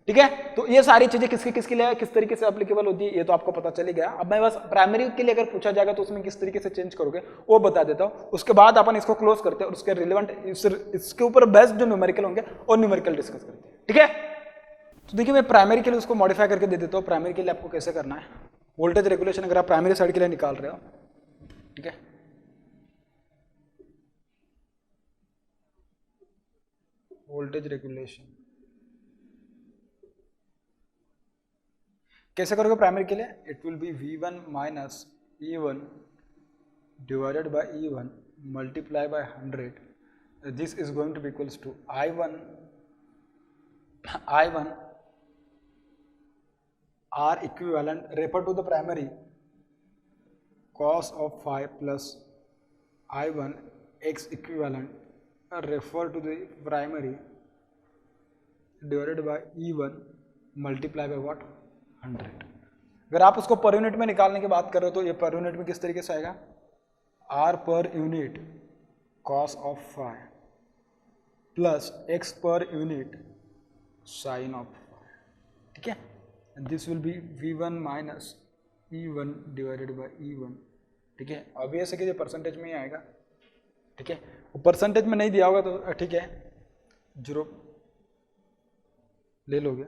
ठीक है। तो ये सारी चीजें किसके लिए किस तरीके से एप्लीकेबल होती है ये तो आपको पता चल ही गया। अब मैं बस प्राइमरी के लिए अगर पूछा जाएगा तो उसमें किस तरीके से चेंज करोगे वो बता देता हूँ, उसके बाद अपन इसको क्लोज करते हैं और उसके रिलेवेंट इसके ऊपर बेस्ड जो न्यूमेरिकल होंगे और न्यूमेरिकल डिस्कस करते हैं, ठीक है। तो देखिए मैं प्राइमरी के लिए उसको मॉडिफाई करके दे देता हूँ, प्राइमरी के लिए आपको कैसे करना है, वोल्टेज रेगुलेशन अगर आप प्राइमरी साइड के लिए निकाल रहे हो, ठीक है। वोल्टेज रेगुलेशन कैसे करोगे प्राइमरी के लिए, it will be V1 minus E1 divided by E1 multiply by 100, this is going to be equals to I1 R equivalent refer to the primary cos of phi plus I1 X equivalent refer to the primary divided by E1 multiply by what, 100। अगर आप उसको per unit में निकालने की बात कर रहे हो तो ये पर यूनिट में किस तरीके से आएगा, R per unit cos of phi plus X per unit sin of phi, ठीक है। And this will be V1 minus E1 divided by E1, ठीक है। ऑब्वियस है कि ये परसेंटेज में ही आएगा, ठीक है। वो परसेंटेज में नहीं दिया होगा तो ठीक है 0 ले लोगे,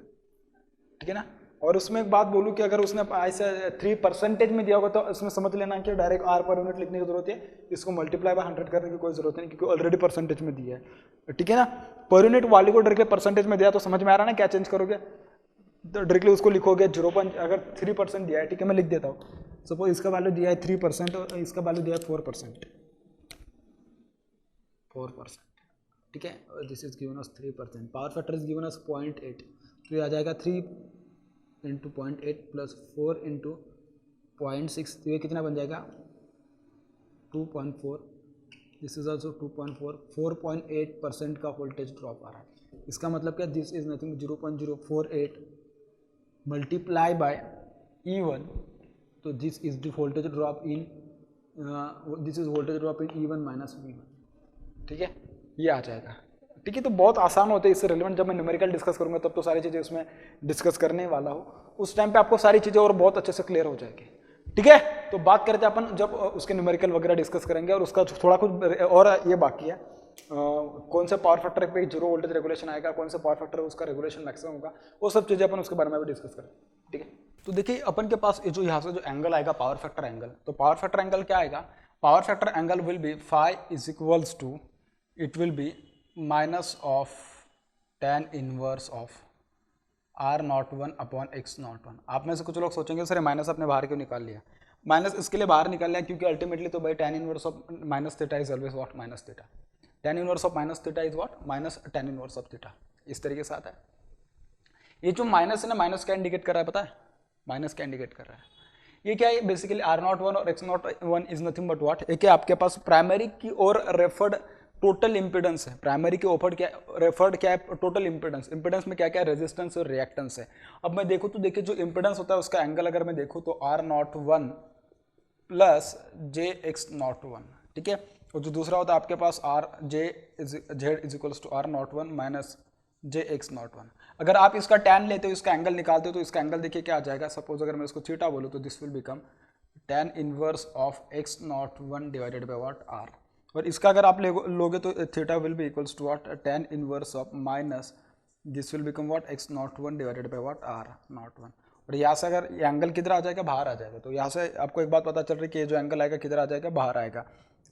ठीक है ना। और उसमें एक बात बोलूँ कि अगर उसने ऐसे 3% में दिया होगा तो उसमें समझ लेना कि डायरेक्ट R पर यूनिट लिखने की जरूरत है, इसको मल्टीप्लाई बाय 100 करने की कोई जरूरत नहीं क्योंकि ऑलरेडी परसेंटेज में दिया है, ठीक है ना। पर यूनिट वाली को डायरेक्टली परसेंटेज में दिया तो समझ में आ रहा है ना क्या चेंज करोगे, तो डायरेक्टली उसको लिखोगे 0. अगर 3% दिया है, ठीक है, मैं लिख देता हूँ। सपोज इसका वैल्यू दिया है 3% और इसका वैल्यू दिया है 4%, ठीक है। This is given us 3%, power factor is given us 0.8, तो ये आ जाएगा 3 × 0.8 प्लस 4 × 0.6, तो ये कितना बन जाएगा 2.4, दिस इज ऑल्सो 2.4, 4.8% का वोल्टेज ड्रॉप आ रहा है। इसका मतलब क्या, this is nothing 0.048 multiply by E1, तो this is the voltage drop in this is voltage drop in E1 minus V1, ठीक है, ये आ जाएगा, ठीक है। तो बहुत आसान होते हैं, इससे रिलेवेंट जब मैं न्यूमेरिकल डिस्कस करूंगा तब तो सारी चीज़ें उसमें डिस्कस करने वाला हूँ, उस टाइम पे आपको सारी चीज़ें और बहुत अच्छे से क्लियर हो जाएगी, ठीक है। तो बात करते हैं अपन जब उसके न्यूमेरिकल वगैरह डिस्कस करेंगे और उसका थोड़ा कुछ और ये बाकी है, कौन से पावर फैक्टर पे 0 वोल्टेज रेगुलेशन आएगा, कौन से पावर फैक्टर उसका रेगुलेशन मैक्सिमम होगा, वो सब चीज़ें अपन उसके बारे में भी डिस्कस करें, ठीक है। तो देखिए अपन के पास ये जो यहाँ से जो एंगल आएगा पावर फैक्टर एंगल, तो पावर फैक्टर एंगल क्या आएगा, power factor angle will be phi is equals to, it will be minus of tan inverse of R01 upon X01। आप में से कुछ लोग सोचेंगे सर माइनस अपने बाहर क्यों निकाल लिया, माइनस इसके लिए बाहर निकाल लिया क्योंकि अल्टीमेटली तो भाई tan inverse of minus theta is always what minus theta, tan inverse of minus theta is what minus tan inverse of theta, इस तरीके से आता है। ये जो माइनस है ना, माइनस क्या इंडिकेट कर रहा है पता है, माइनस क्या इंडिकेट कर रहा है, ये क्या है बेसिकली R01 और X01 is nothing but what, एक आपके पास प्राइमरी की ओर रेफर्ड टोटल इंपीडेंस है, प्राइमरी के ओफर्ड क्या रेफर्ड क्या है टोटल इंपीडेंस, इंपीडेंस में क्या क्या रेजिस्टेंस और रिएक्टेंस है। अब मैं देखूँ तो देखिए जो इंपीडेंस होता है उसका एंगल अगर मैं देखूँ तो R01 प्लस JX01, ठीक है, और जो दूसरा होता है आपके पास Z is equals to R01 minus JX01। अगर आप इसका tan लेते हो, इसका एंगल निकालते हो, तो इसका एंगल देखिए क्या आ जाएगा, सपोज अगर मैं इसको थीटा बोलूँ तो this will become tan inverse of X01 divided by what R, और इसका अगर आप लोगे तो theta will be equals to what tan inverse of minus this will become what X01 divided by what R01। और यहाँ से अगर ये एंगल किधर आ जाएगा, बाहर आ जाएगा, तो यहाँ से आपको एक बात पता चल रही है कि ये जो एंगल आएगा किधर आ जाएगा, बाहर आएगा,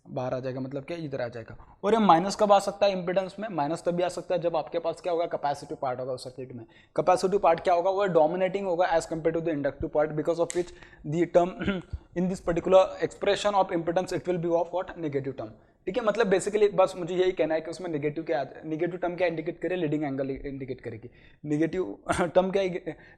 बाहर आ जाएगा मतलब क्या इधर आ जाएगा। और ये माइनस कब आ सकता है इंपीडेंस में, माइनस तभी आ सकता है जब आपके पास क्या होगा कैपेसिटिव पार्ट होगा उस सर्किट में, कैपेसिटिव पार्ट क्या होगा वो डोमिनेटिंग होगा as compare to the inductive part, because of which the term in this particular expression of impedance it will be of what negative term, ठीक है। मतलब बेसिकली बस मुझे यही कहना है कि उसमें नेगेटिव क्या, नेगेटिव टर्म क्या इंडिकेट करे, लीडिंग एंगल इंडिकेट करेगी, नेगेटिव टर्म क्या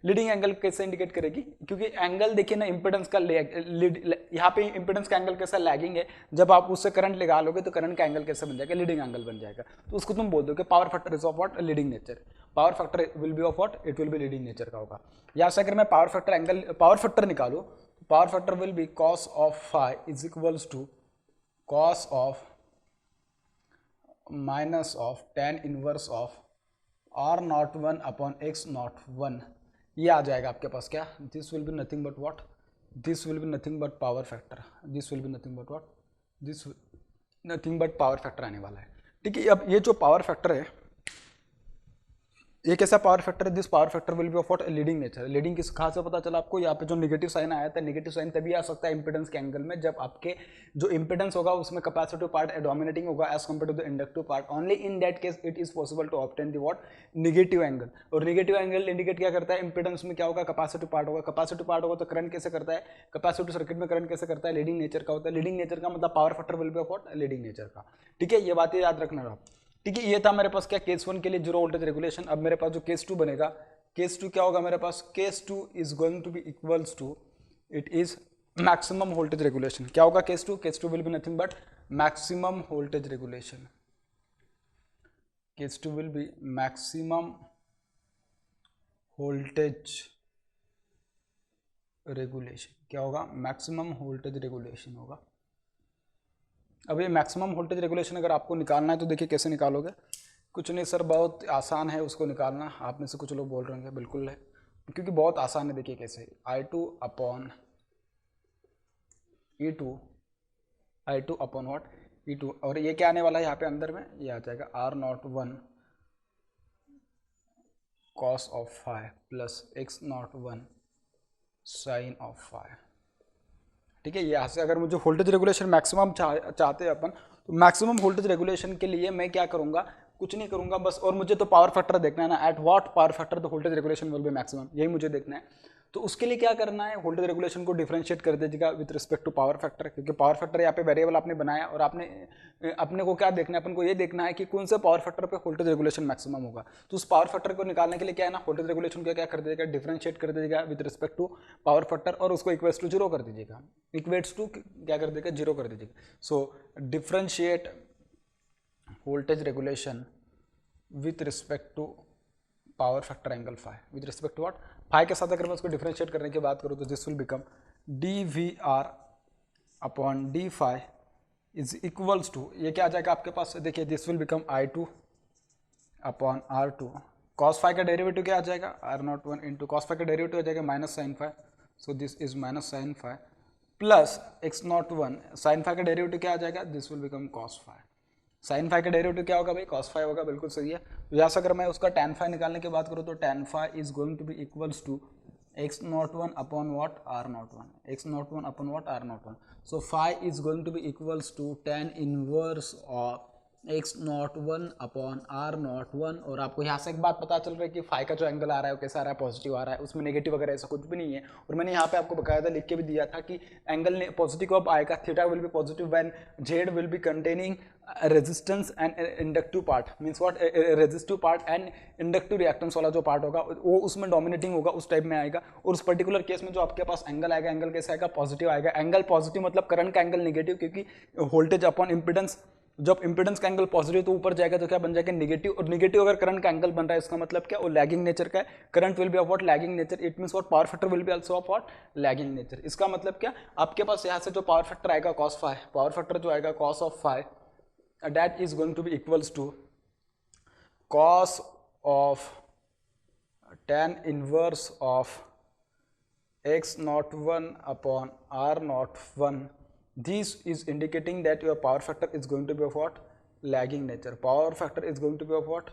लीडिंग एंगल कैसे इंडिकेट करेगी, क्योंकि एंगल देखिए ना इंपीडेंस का यहाँ पे इंपीडेंस का एंगल कैसा लैगिंग है, जब आप उससे करंट लगा लोगे तो करंट का एंगल कैसे बन जाएगा, लीडिंग एंगल बन जाएगा, तो उसको तुम बोल दो कि power factor is of what leading nature, power factor will be of what it will be leading nature का होगा। यहाँ से अगर मैं power factor angle power factor निकालू, power factor will be cos of phi is equals to cos of minus of tan inverse of R01 upon X01, ये आ जाएगा आपके पास क्या, this will be nothing but what, this will be nothing but power factor, this will be nothing but what, this nothing but power factor आने वाला है, ठीक है। अब ये जो पावर फैक्टर है ये कैसा पावर फैक्टर है, this power factor will be of what leading nature, leading किस कहाँ से पता चला आपको, यहाँ पे जो नेगेटिव साइन आया था, नेगेटिव साइन तभी आ सकता है इंपीडेंस के एंगल में जब आपके जो इंपीडेंस होगा उसमें कैपेसिटिव पार्ट डोमिनेटिंग होगा as compare to the inductive part, only in that case it is possible to obtain the what negative angle, और नेगेटिव एंगल इंडिकेट क्या करता है, इंपीडेंस में क्या होगा कैपेसिटिव पार्ट होगा, कैपेसिटिव पार्ट होगा तो करंट कैसे करता है, कैपेसिटिव सर्किट में करंट कैसे करता है, लीडिंग नेचर का होता है, लीडिंग नेचर का मतलब power factor will be of what leading nature का, ठीक है, ये बातें याद रखना आप, ठीक है। ये था मेरे पास क्या केस 1 के लिए जीरो वोल्टेज रेगुलेशन। अब मेरे पास जो केस 2 बनेगा, केस 2 क्या होगा मेरे पास, case 2 is going to be equals to it is maximum voltage regulation, क्या होगा case 2, case 2 will be nothing but maximum voltage regulation, case 2 will be maximum voltage regulation, क्या होगा मैक्सिमम वोल्टेज रेगुलेशन होगा। अब ये मैक्सिमम वोल्टेज रेगुलेशन अगर आपको निकालना है तो देखिए कैसे निकालोगे, कुछ नहीं सर बहुत आसान है उसको निकालना, आप में से कुछ लोग बोल रहे होंगे बिल्कुल है, क्योंकि बहुत आसान है, देखिए कैसे I2 upon I2 upon what E2, और ये क्या आने वाला है यहाँ पे अंदर में, ये आ जाएगा R01 cos of phi plus X01 sine of phi, ठीक है। यहाँ से अगर मुझे वोल्टेज रेगुलेशन मैक्सिमम चाहते हैं अपन, तो मैक्सिमम वोल्टेज रेगुलेशन के लिए मैं क्या करूँगा, कुछ नहीं करूँगा बस, और मुझे तो पावर फैक्टर देखना है ना, at what power factor the voltage regulation will be maximum, यही मुझे देखना है। तो उसके लिए क्या करना है, वोल्टेज रेगुलेशन को डिफरेंशिएट कर दीजिएगा with respect to power factor, क्योंकि पावर फैक्टर यहाँ पे वेरिएबल आपने बनाया, और अपने को क्या देखना है, अपन को ये देखना है कि कौन से पावर फैक्टर पे वोल्टेज रेगुलेशन मैक्सिमम होगा। तो उस पावर फैक्टर को निकालने के लिए क्या है ना, वोल्टेज रेगुलेशन को क्या कर दीजिएगा, डिफरेंशिएट कर दीजिएगा with respect to power factor, और उसको इक्वेट्स टू 0 कर दीजिएगा, इक्वेट्स टू क्या कर दीजिएगा 0 कर दीजिएगा। So differentiate voltage regulation with respect to power factor angle phi, with respect to what phi के साथ अगर मैं उसको डिफरेंशिएट करने की बात करूँ तो this will become dVr upon d phi is equals to, ये क्या आ जाएगा आपके पास, देखिए this will become I2 upon R2, cos phi का डेरिवेटिव क्या आ जाएगा R01 इंटू cos फाई का डेरिवेटिव आ जाएगा minus sine phi, so this is minus sine phi plus X01 sine phi का डेरिवेटिव क्या आ जाएगा, this will become cos phi, sine phi का डेरिवेटिव क्या होगा भाई, cos फाई होगा, बिल्कुल सही है। तो यहाँ से अगर मैं उसका tan फाई निकालने की बात करूँ तो tan phi is going to be equals to x naught 1 upon what r naught 1, x naught 1 upon what r naught 1. So phi is going to be equals to tan inverse of x naught 1 upon r naught 1. और आपको यहाँ से एक बात पता चल रहा है कि फाई का जो एंगल आ रहा है वो कैसा आ रहा है, पॉजिटिव आ रहा है, उसमें नेगेटिव वगैरह ऐसा कुछ भी नहीं है. और मैंने यहाँ पे आपको बकायदा लिख के भी दिया था कि एंगल पॉजिटिव कब आएगा, theta will be positive when Z will be containing resistance and inductive part, means what, resistive part and inductive reactance वाला जो पार्ट होगा वो उसमें डोमिनेटिंग होगा, उस टाइप में आएगा. और उस पर्टिकुलर केस में जो आपके पास एंगल आएगा, एंगल कैसा आएगा, पॉजिटिव आएगा. एंगल पॉजिटिव मतलब करंट का एंगल नेगेटिव, क्योंकि वोल्टेज अपॉन इंपिडेंस, जब इंपिडेंस का एंगल पॉजिटिव तो ऊपर जाएगा तो क्या बन जाएगा, नेगेटिव. और नेगेटिव अगर करंट का एंगल बन रहा है इसका मतलब क्या, वो लैगिंग नेचर का है. Current will be of what, lagging nature. It means what, power factor will be also of what, lagging nature. इसका मतलब क्या, आपके पास यहाँ से जो पावर फैक्टर आएगा cos फाई, पावर फैक्टर जो आएगा cos of phi, that is going to be equals to cos of tan inverse of x naught 1 upon r naught 1. This is indicating that your power factor is going to be of what, lagging nature. Power factor is going to be of what,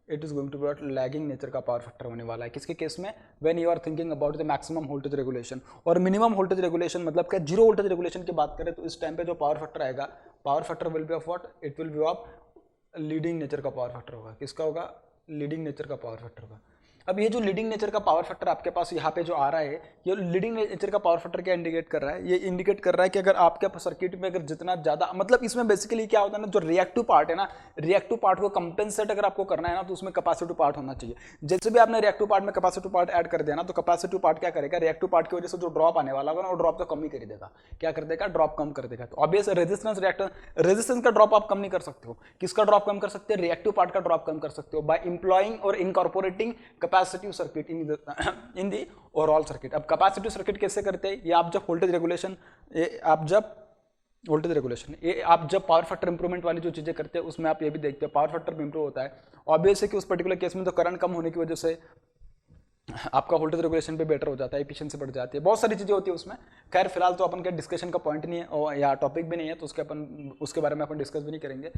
it is going to be what, lagging nature का power factor होने वाला है. किसके case में, when you are thinking about the maximum voltage regulation. और minimum voltage regulation मतलब क्या, zero voltage regulation की बात करें तो इस टाइम पे जो पावर फैक्टर आएगा, power factor will be of what, it will be of leading nature का पावर फैक्टर होगा. किसका होगा, लीडिंग नेचर का पावर फैक्टर होगा. अब ये जो लीडिंग नेचर का पावर फैक्टर आपके पास यहाँ पे जो आ रहा है, ये लीडिंग नेचर का पावर फैक्टर क्या इंडिकेट कर रहा है, ये इंडिकेट कर रहा है कि अगर आपके सर्किट में अगर जितना ज्यादा, मतलब इसमें बेसिकली क्या होता है ना, जो रिएक्टिव पार्ट है ना, रिएक्टिव पार्ट को कंपेंसेट अगर आपको करना है ना तो उसमें कैपेसिटिव पार्ट होना चाहिए. जैसे भी आपने रिएक्टिव पार्ट में कैपेसिटिव पार्ट ऐड कर दिया ना, तो कैपेसिटिव पार्ट क्या करेगा, रिएक्टिव पार्ट की वजह से जो ड्रॉप आने वाला होगा ना, वो ड्रॉप तो कम ही कर देगा. क्या कर देगा, ड्रॉप कम कर देगा. तो ऑब्वियस रेजिस्टेंस रेजिस्टेंस का ड्रॉप आप कम नहीं कर सकते हो. किसका ड्रॉप कम कर सकते हैं, रिएक्टिव पार्ट का ड्रॉप कम कर सकते हो बाय इंप्लॉइंग और incorporating capacitive circuit in the overall circuit. अब कैपेसिटिव सर्किट कैसे करते हैं, ये आप जब वोल्टेज रेगुलेशन, आप जब पावर फैक्टर इंप्रूवमेंट वाली जो चीजें करते हैं उसमें आप ये भी देखते हैं पावर फैक्टर इंप्रूव होता है. ऑब्वियस है कि उस पर्टिकुलर केस में तो करंट कम होने की वजह से आपका वोल्टेज रेगुलेशन पे बेटर हो जाता है, एफिशिएंसी बढ़ जाती है, बहुत सारी चीजें होती है उसमें. खैर फिलहाल तो अपन के डिस्कशन का पॉइंट नहीं है और या टॉपिक भी नहीं है, तो उसके बारे में अपन डिस्कस भी नहीं करेंगे.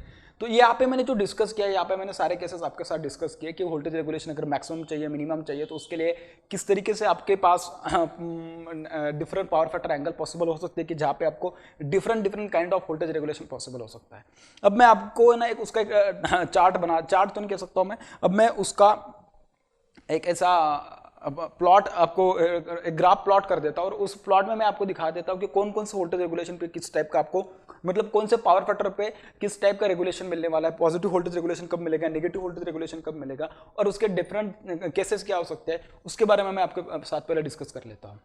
तो ये यहाँ पे मैंने जो डिस्कस किया, यहाँ पे मैंने सारे केसेस आपके साथ डिस्कस किए कि वोल्टेज रेगुलेशन अगर मैक्सिमम चाहिए, मिनिमम चाहिए, तो उसके लिए किस तरीके से आपके पास different power factor angle possible हो सकते हैं कि जहाँ पे आपको different kind of voltage regulation possible हो सकता है. अब मैं आपको ना एक उसका एक चार्ट तो नहीं कह सकता हूँ मैं, अब मैं उसका एक ऐसा प्लॉट आपको एक ग्राफ प्लॉट कर देता हूं और उस प्लॉट में मैं आपको दिखा देता हूं कि कौन कौन से वोल्टेज रेगुलेशन पे किस टाइप का आपको, मतलब कौन से पावर फैक्टर पे किस टाइप का रेगुलेशन मिलने वाला है, पॉजिटिव वोल्टेज रेगुलेशन कब मिलेगा, नेगेटिव वोल्टेज रेगुलेशन कब मिलेगा, और उसके डिफरेंट केसेस क्या हो सकते हैं, उसके बारे में मैं आपके साथ पहले डिस्कस कर लेता हूँ.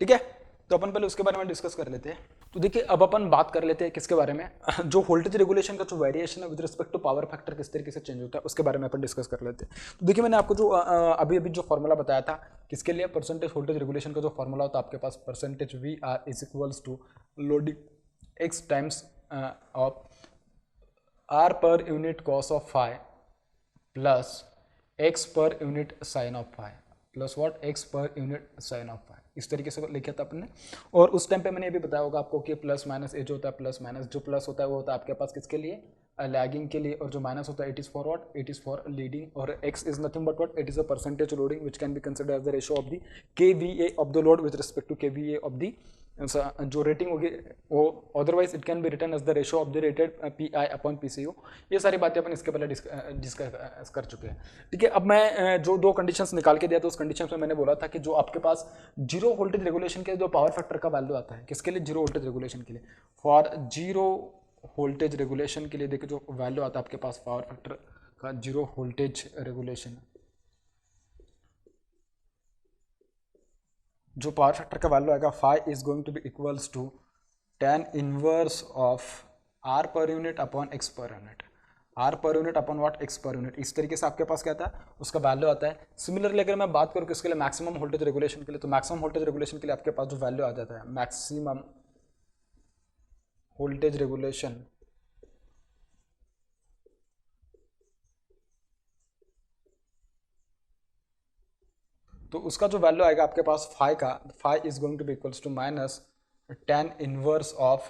ठीक है, तो अपन पहले उसके बारे में डिस्कस कर लेते हैं. तो देखिए अब अपन बात कर लेते हैं किसके बारे में, जो वोल्टेज रेगुलेशन का जो वेरिएशन है with respect to power factor किस तरीके से चेंज होता है उसके बारे में अपन डिस्कस कर लेते हैं. तो देखिए मैंने आपको जो अभी जो फॉर्मूला बताया था किसके लिए, परसेंटेज वोल्टेज रेगुलेशन का जो फॉर्मूला होता है आपके पास, percentage V R is equals to loading X times of R per unit cos of phi plus X per unit sine of phi plus what, X per unit sine of phi. इस तरीके से लिखा था अपने. और उस time पे मैंने ये भी बताया होगा आपको कि प्लस माइनस ए जो होता है, प्लस माइनस जो प्लस होता है वो होता है आपके पास किसके लिए, लैगिंग के लिए, और जो माइनस होता है it is for what, it is for leading. और X is nothing but what, it is a percentage loading which can be considered as the ratio of the KVA of the load with respect to KVA of the जो rating होगी वो, otherwise it can be written as the ratio of the rated P I upon P C U. ये सारी बातें अपन इसके पहले discuss कर चुके हैं. ठीक है, अब मैं जो दो कंडीशंस निकाल के दिया था उस कंडीशंस में मैंने बोला था कि जो आपके पास जीरो वोल्टेज रेगुलेशन के जो पावर फैक्टर का वैल्यू आता है, किसके लिए, जीरो वोल्टेज रेगुलेशन के लिए, फॉर जीरो वोल्टेज रेगुलेशन के लिए देखिए जो वैल्यू आता है आपके पास पावर फैक्टर का जीरो वोल्टेज रेगुलेशन, जो पावर फैक्टर का वैल्यू आएगा phi is going to be equals to tan inverse of R per unit upon X per unit, R per unit upon what, X per unit. इस तरीके से आपके पास क्या आता है, उसका वैल्यू आता है. सिमिलरली अगर मैं बात करूँ किसके लिए, मैक्सिमम वोल्टेज रेगुलेशन के लिए, तो मैक्सिमम वोल्टेज रेगुलेशन के लिए आपके पास जो वैल्यू आ जाता है, मैक्सिमम वोल्टेज रेगुलेशन, तो उसका जो वैल्यू आएगा आपके पास फाई का, phi is going to be equals to minus tan inverse of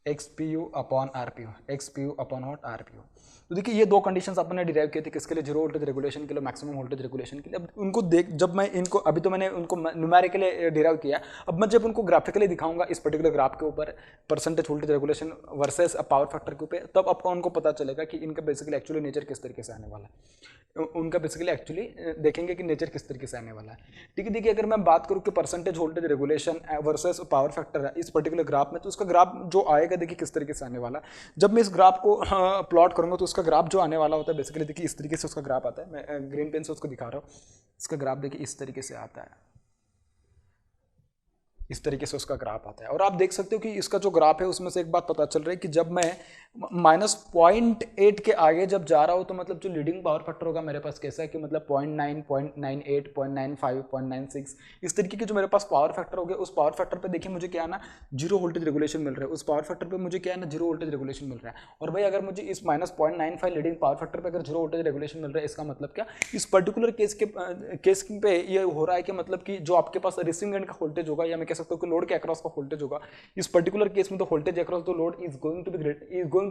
X P U upon R P U, X P U upon what R P U. तो देखिए ये दो कंडीशंस अपन ने डिराइव किए थे, किसके लिए, जीरो वोल्टेज रेगुलेशन के लिए, मैक्सिमम वोल्टेज रेगुलेशन के लिए। अब उनको देख, जब मैं इनको, अभी तो मैंने उनको न्यूमेरिकली डिराइव किया, अब मैं जब उनको ग्राफिकली दिखाऊंगा इस पर्टिकुलर ग्राफ के ऊपर, percentage voltage regulation versus power factor के ऊपर, तब आपको उनको पता चलेगा कि इनका बेसिकली एक्चुअली नेचर किस तरीके से आने वाला है, उनका बेसिकली एक्चुअली देखेंगे कि नेचर किस तरीके से आने वाला है। ठीक है, देखिए अगर मैं बात करूँ कि percentage voltage regulation versus power factor है इस पर्टिकुलर ग्राफ में, तो उसका ग्राफ जो आएगा देखिए किस तरीके से आने वाला है। जब मैं इस ग्राफ को प्लॉट करूंगा तो उसका ग्राफ जो आने वाला होता है बेसिकली देखिए इस तरीके से उसका ग्राफ आता है। मैं ग्रीन पेन से उसको दिखा रहा हूँ, इसका ग्राफ देखिए इस तरीके से आता है, इस तरीके से उसका ग्राफ आता है। और आप देख सकते हो कि इसका जो ग्राफ है उसमें से एक बात पता चल रही है कि जब मैं -0.8 के आगे जब जा रहा हूँ तो मतलब जो लीडिंग पावर फैक्टर होगा मेरे पास कैसा है कि मतलब 0.9, 0.98, 0.95, 0.96 इस तरीके के जो मेरे पास पावर फैक्टर हो गए, उस पावर फैक्टर पे देखिए मुझे क्या है ना, जीरो वोल्टेज रेगुलेशन मिल रहा है। उस पावर फैक्टर पे मुझे क्या है ना, जीरो वोल्टेज रेगुलेशन मिल रहा है। और भाई अगर मुझे इस -0.95 लीडिंग पावर फैक्टर पे अगर जीरो वोल्टेज रेगुलेशन मिल रहा है, इसका मतलब क्या, इस पर्टिकुलर केस पे ये हो रहा है कि मतलब कि जो आपके पास रिसीविंग एंड का वोल्टेज होगा, या मैं कह सकता हूँ कि लोड के अक्रॉस का वोल्टेज होगा, इस पर्टिकुलर केस में तो voltage across the load is going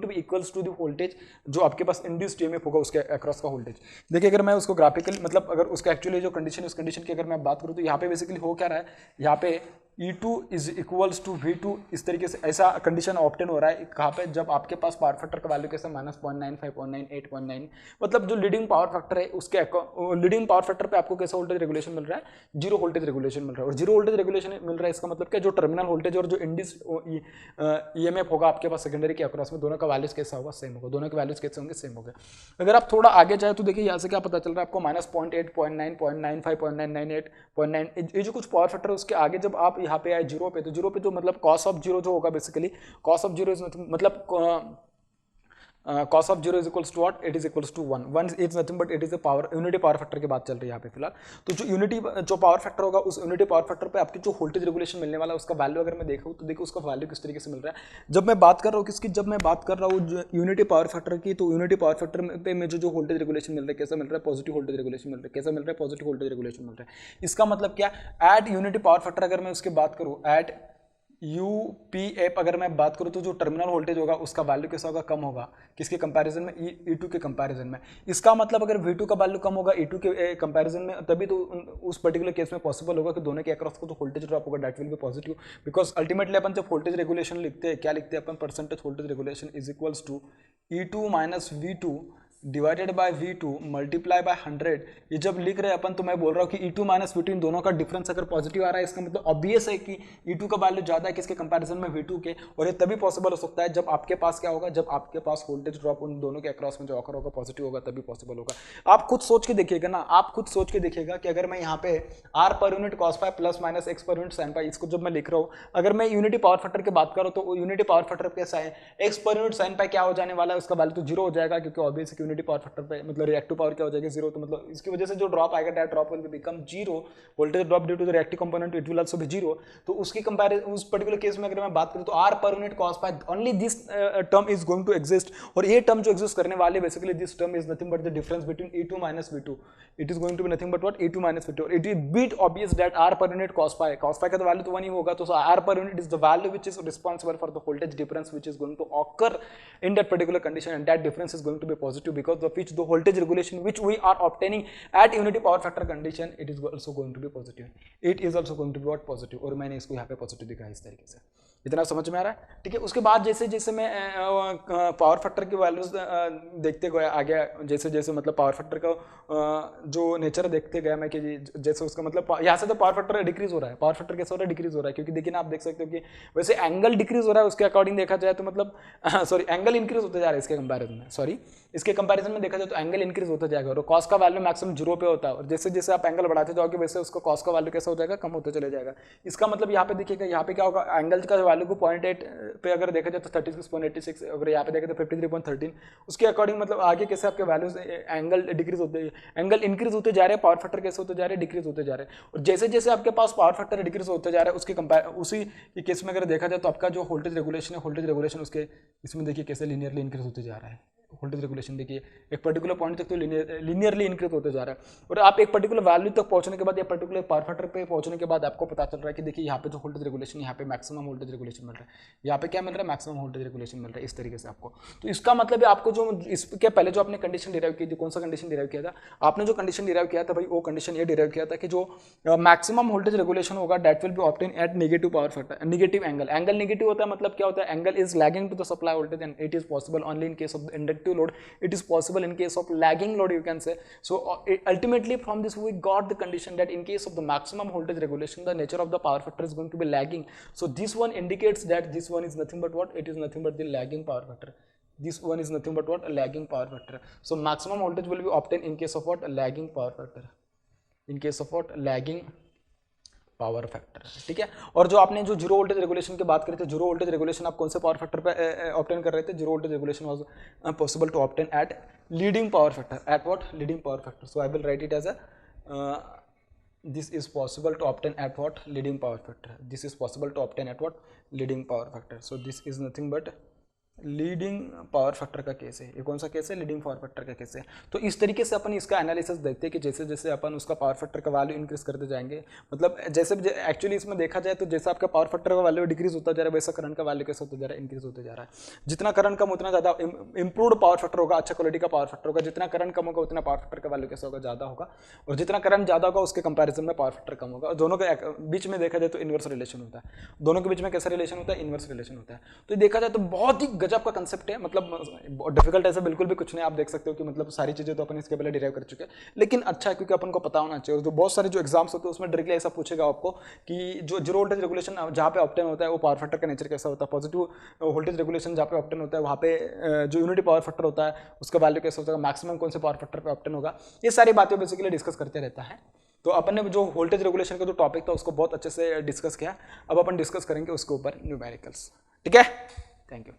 to be equals to the voltage जो आपके पास इंड्यूस्ड ईएमएफ होगा उसके अक्रॉस का वोल्टेज। देखिए अगर मैं उसको ग्राफिकली मतलब अगर उसका एक्चुअली जो कंडीशन है उस कंडीशन की अगर मैं बात करूँ तो यहाँ पे बेसिकली हो क्या रहा है, यहाँ पे E2 is equals to V2 इस तरीके से ऐसा कंडीशन ऑब्टेन हो रहा है कहाँ पे, जब आपके पास पावर फैक्टर का वैल्यू कैसे -0.95, 0.98, 0.9 मतलब जो लीडिंग पावर फैक्टर है उसके लीडिंग पावर फैक्टर पे आपको कैसा वोल्टेज रेगुलेशन मिल रहा है, जीरो वोल्टेज रेगुलेशन मिल रहा है। और जीरो वोल्टेज रेगुलेशन मिल रहा है इसका मतलब क्या, जो टर्मिनल वोल्टेज और जो इंड्यूस्ड ईएमएफ होगा आपके पास सेकेंडरी के अक्रॉस में, दोनों का वैल्यूज कैसा होगा, सेम होगा, दोनों के वैल्यूज कैसे होंगे, सेम होंगे। अगर आप थोड़ा आगे जाए तो देखिए यहाँ से क्या पता चल रहा है आपको, -0.8, 0.9, 0.95, 0.998, 0.9 ये जो कुछ पावर फैक्टर है उसके आगे जब आप यहाँ पे आए जीरो पे, तो जीरो पे जो मतलब कॉस ऑफ जीरो जो होगा बेसिकली, कॉस ऑफ जीरो मतलब cos of 0 is equals to what, it is equals to 1 1 is nothing but it is a power unity power factor की बात चल रही है यहाँ पे फिलहाल। तो जो यूनिटी जो पावर फैक्टर होगा उस यूनिटी पावर फैक्टर पे आपकी जो वोल्टेज रेगुलेशन मिलने वाला है उसका वैल्यू अगर मैं देखूँ तो देखो उसका वैल्यू किस तरीके से मिल रहा है। जब मैं बात कर रहा हूँ किसकी, जब मैं बात कर रहा हूँ यूनिटी पावर फैक्टर की, तो यूनिटी पावर फैक्टर पे मुझे जो वोल्टेज रेगुलेशन मिल रहा है कैसा मिल रहा है, पॉजिटिव वोल्टेज रेगुलेशन मिल रहा है। कैसा मिल रहा है, पॉजिटिव वोल्टेज रेगुलेशन मिल रहा है। इसका मतलब क्या, एट यूनिटी पावर फैक्टर अगर मैं उसकी बात करूँ, एट यूपीएफ अगर मैं बात करूँ तो जो टर्मिनल वोल्टेज होगा उसका वैल्यू कैसा होगा, कम होगा, किसके कंपैरिजन में, E2 के कंपैरिजन में। इसका मतलब अगर V2 का वैल्यू कम होगा E2 के कंपैरिजन में, तभी तो उस पर्टिकुलर केस में पॉसिबल होगा कि दोनों के अक्रॉस को जो वोल्टेज ड्रॉप होगा that will be positive, because ultimately अपन जब वोल्टेज रेगुलेशन लिखते हैं क्या लिखते हैं अपन, percentage voltage regulation is equals to E2 minus V2 divided by V2 multiply by 100। ये जब लिख रहे हैं अपन तो मैं बोल रहा हूँ कि E2 माइनस V2 इन दोनों का डिफरेंस अगर पॉजिटिव आ रहा है इसका मतलब ऑब्वियस है कि E2 का वैल्यू ज्यादा है किसके कंपैरिजन में, V2 के। और ये तभी पॉसिबल हो सकता है जब आपके पास क्या होगा, जब आपके पास वोल्टेज ड्रॉप उन दोनों के अक्रॉस में जो ऑकर होगा पॉजिटिव होगा, तभी पॉसिबल होगा। आप खुद सोच के देखिएगा ना, आप खुद सोच के देखिएगा कि अगर मैं यहाँ पे R per unit cos pi plus minus X पर यूनिट साइन पाई, इसको जब मैं लिख रहा हूँ, अगर मैं यूनिटी पावर फैक्टर की बात करूँ तो यूनिटी पावर फैक्टर कैसा है, X पर यूनिट साइन पाई क्या हो जाने वाला है, उसका वैल्यू तो जीरो हो जाएगा, क्योंकि ऑब्वियस यूनिटी पावर फैक्टर पे मतलब रिएक्टिव पावर क्या हो जाएगी, जीरो। तो मतलब इसकी वजह से जो ड्रॉप आएगा that drop will become zero, voltage drop due to the reactive component it will also be zero. तो उसकी कंपैरिजन उस पर्टिकुलर केस में अगर मैं बात करूं तो R per unit cos phi only this term is going to exist, और ये टर्म जो एग्जिस्ट करने वाले basically this term is nothing but the difference between E2 minus V2, it is going to be nothing but what, E2 minus V2। It is bit obvious that R per unit cos phi का तो value तो 1 ही होगा, तो R per unit is the value which is responsible for the voltage difference which is going to occur in that particular condition, and that difference is going to be positive because of which the voltage regulation which we are obtaining at unity power factor condition it is also going to be positive, it is also going to be what, positive। और मैंने इसको यहाँ पे positive दिखाया इस तरीके से, इतना समझ में आ रहा है, ठीक है। उसके बाद जैसे जैसे मैं पावर फैक्टर की वैल्यूज देखते गया आगे, जैसे जैसे मतलब पावर फैक्टर का जो नेचर देखते गया मैं कि जैसे उसका मतलब यहाँ से तो पावर फैक्टर डिक्रीज हो रहा है, पावर फैक्टर कैसे हो रहा है, डिक्रीज हो रहा है, क्योंकि देखिए ना आप देख सकते हो कि वैसे एंगल डिक्रीज हो रहा है उसके अकॉर्डिंग देखा जाए तो मतलब सॉरी एंगल इंक्रीज होते जा रहा है इसके कंपैरिजन में, सॉरी इसके कंपैरिजन में देखा जाए तो एंगल इंक्रीज होता जाएगा, और कॉस का वैल्यू मैक्सिमम जीरो पे होता है, और जैसे जैसे आप एंगल बढ़ाते जाओगे वैसे उसका कॉस का वैल्यू कैसा हो जाएगा, कम होते चले जाएगा। इसका मतलब यहाँ पे देखिएगा यहाँ पे क्या होगा, एंगल का वैल्यू को 0.8 पे अगर देखा जाए तो 36.86, अगर यहाँ पे देखें तो 53.13, उसके अकॉर्डिंग मतलब आगे कैसे आपके वैल्यूज एंगल डिक्रीज होते हैं, एंगल इंक्रीज होते जा रहे हैं, पावर फैक्टर कैसे होते जा रहे हैं, डिक्रीज होते जा रहे हैं। और जैसे जैसे आपके पास पावर फैक्टर डिक्रीज होते जा रहा है उसके उसी केस में अगर देखा जाए तो आपका जो वोल्टेज रेगुलेशन है, वोल्टेज रेगुलेशन उसके इसमें देखिए कैसे लीनियरली इंक्रीज होते जा रहा है, वोल्टेज रेगुलेशन देखिए एक पर्टिकुलर पॉइंट तक तो लीनियरली इंक्रीज होते जा रहा है, और आप एक पर्टिकुलर वैल्यू तक पहुंचने के बाद या पर्टिकुलर पावर फैक्टर पे पहुंचने के बाद आपको पता चल रहा है कि देखिए यहाँ पे जो वोल्टेज रेगुलेशन, यहाँ पे मैक्सिमम वोल्टेज रेगुलेशन मिल रहा है, यहाँ पे क्या मिल रहा है, मैक्सिमम वोल्टेज रेगुलेशन मिल रहा है, इस तरीके से आपको। तो इसका मतलब है आपको जो इसके पहले जो आपने कंडीशन डिराइव की थी, कौन सा कंडीशन डिराइव किया था आपने, जो कंडीशन डिराइव किया था भाई वो कंडीशन ये डिराइव किया था कि जो मैक्सिमम वोल्टेज रेगुलेशन होगा that will be obtain at negative power factor, negative angle. Angle negative होता है मतलब क्या होता है, angle is lagging to the supply voltage and it is possible only in case of the inductive load, it is possible in case of lagging load you can say. So ultimately from this we got the condition that in case of the maximum voltage regulation the nature of the power factor is going to be lagging. So this one indicates that this one is nothing but what, it is nothing but the lagging power factor. This one is nothing but what, a lagging power factor. So maximum voltage will be obtained in case of what, a lagging power factor, in case of what, lagging power factor, ठीक है। और जो आपने जो zero voltage regulation की बात करी थी, जीरो वोल्टेज रेगुलेशन आप कौन से पावर फैक्टर पे ऑब्टेन कर रहे थे, zero voltage regulation was possible to obtain at leading power factor, at what, leading power factor. So I will write it as a this is possible to obtain at what, leading power factor, this is possible to obtain at what, leading power factor. So this is nothing but leading power factor का case है, ये कौन सा case है, leading power factor का case है। तो इस तरीके से अपन इसका एनालिसिस देखते हैं कि जैसे जैसे अपन उसका पावर फैक्टर का वैल्यू इंक्रीज करते जाएंगे, मतलब जैसे एक्चुअली इसमें देखा जाए तो जैसा आपका पावर फैक्टर का वैल्यू डिक्रीज होता जा रहा है वैसा करंट का वैल्यू कैसे होता जा रहा है, इंक्रीज होते जा रहा है। जितना करंट कम उतना ज़्यादा इंप्रूव्ड पावर फैक्टर होगा, अच्छा क्वालिटी का पावर फैक्टर होगा, जितना करंट कम होगा उतना पावर फैक्टर का वैल्यू कैसा होगा, ज़्यादा होगा, और जितना करंट ज़्यादा होगा उसके कंपेरिजन में पावर फैक्टर कम होगा। दोनों के बीच में देखा जाए तो इनवर्स रिलेशन होता है, दोनों के बीच में कैसा रिलेशन होता है, इनवर्स रिलेशन होता है। तो देखा जाए तो बहुत ही गजब का कंसेप्ट है, मतलब डिफिकल्ट ऐसा बिल्कुल भी कुछ नहीं, आप देख सकते हो कि मतलब सारी चीजें तो अपन इसके पहले डिराइव कर चुके हैं, लेकिन अच्छा है क्योंकि अपन को पता होना चाहिए। और जो बहुत सारे जो एग्जाम्स होते हैं उसमें डायरेक्टली ऐसा पूछेगा आपको कि जो जीरो वोल्टेज रेगुलेशन जहाँ पे ऑब्टेन होता है वो पावर फैक्टर का नेचर कैसा होता है, पॉजिटिव वोल्टेज रेगुलेशन जहाँ पे ऑब्टेन होता है वहाँ पे जो यूनिटी पावर फैक्टर होता है उसका वैल्यू कैसा होता है, मैक्सिमम कौन से पावर फैक्टर पे ऑब्टेन होगा, ये सारी बातें बेसिकली डिस्कस करते रहता है। तो अपन ने जो वोल्टेज रेगुलेशन का जो टॉपिक था उसको बहुत अच्छे से डिस्कस किया, अब अपन डिस्कस करेंगे उसके ऊपर न्यूमेरिकल्स, ठीक है। Thank you.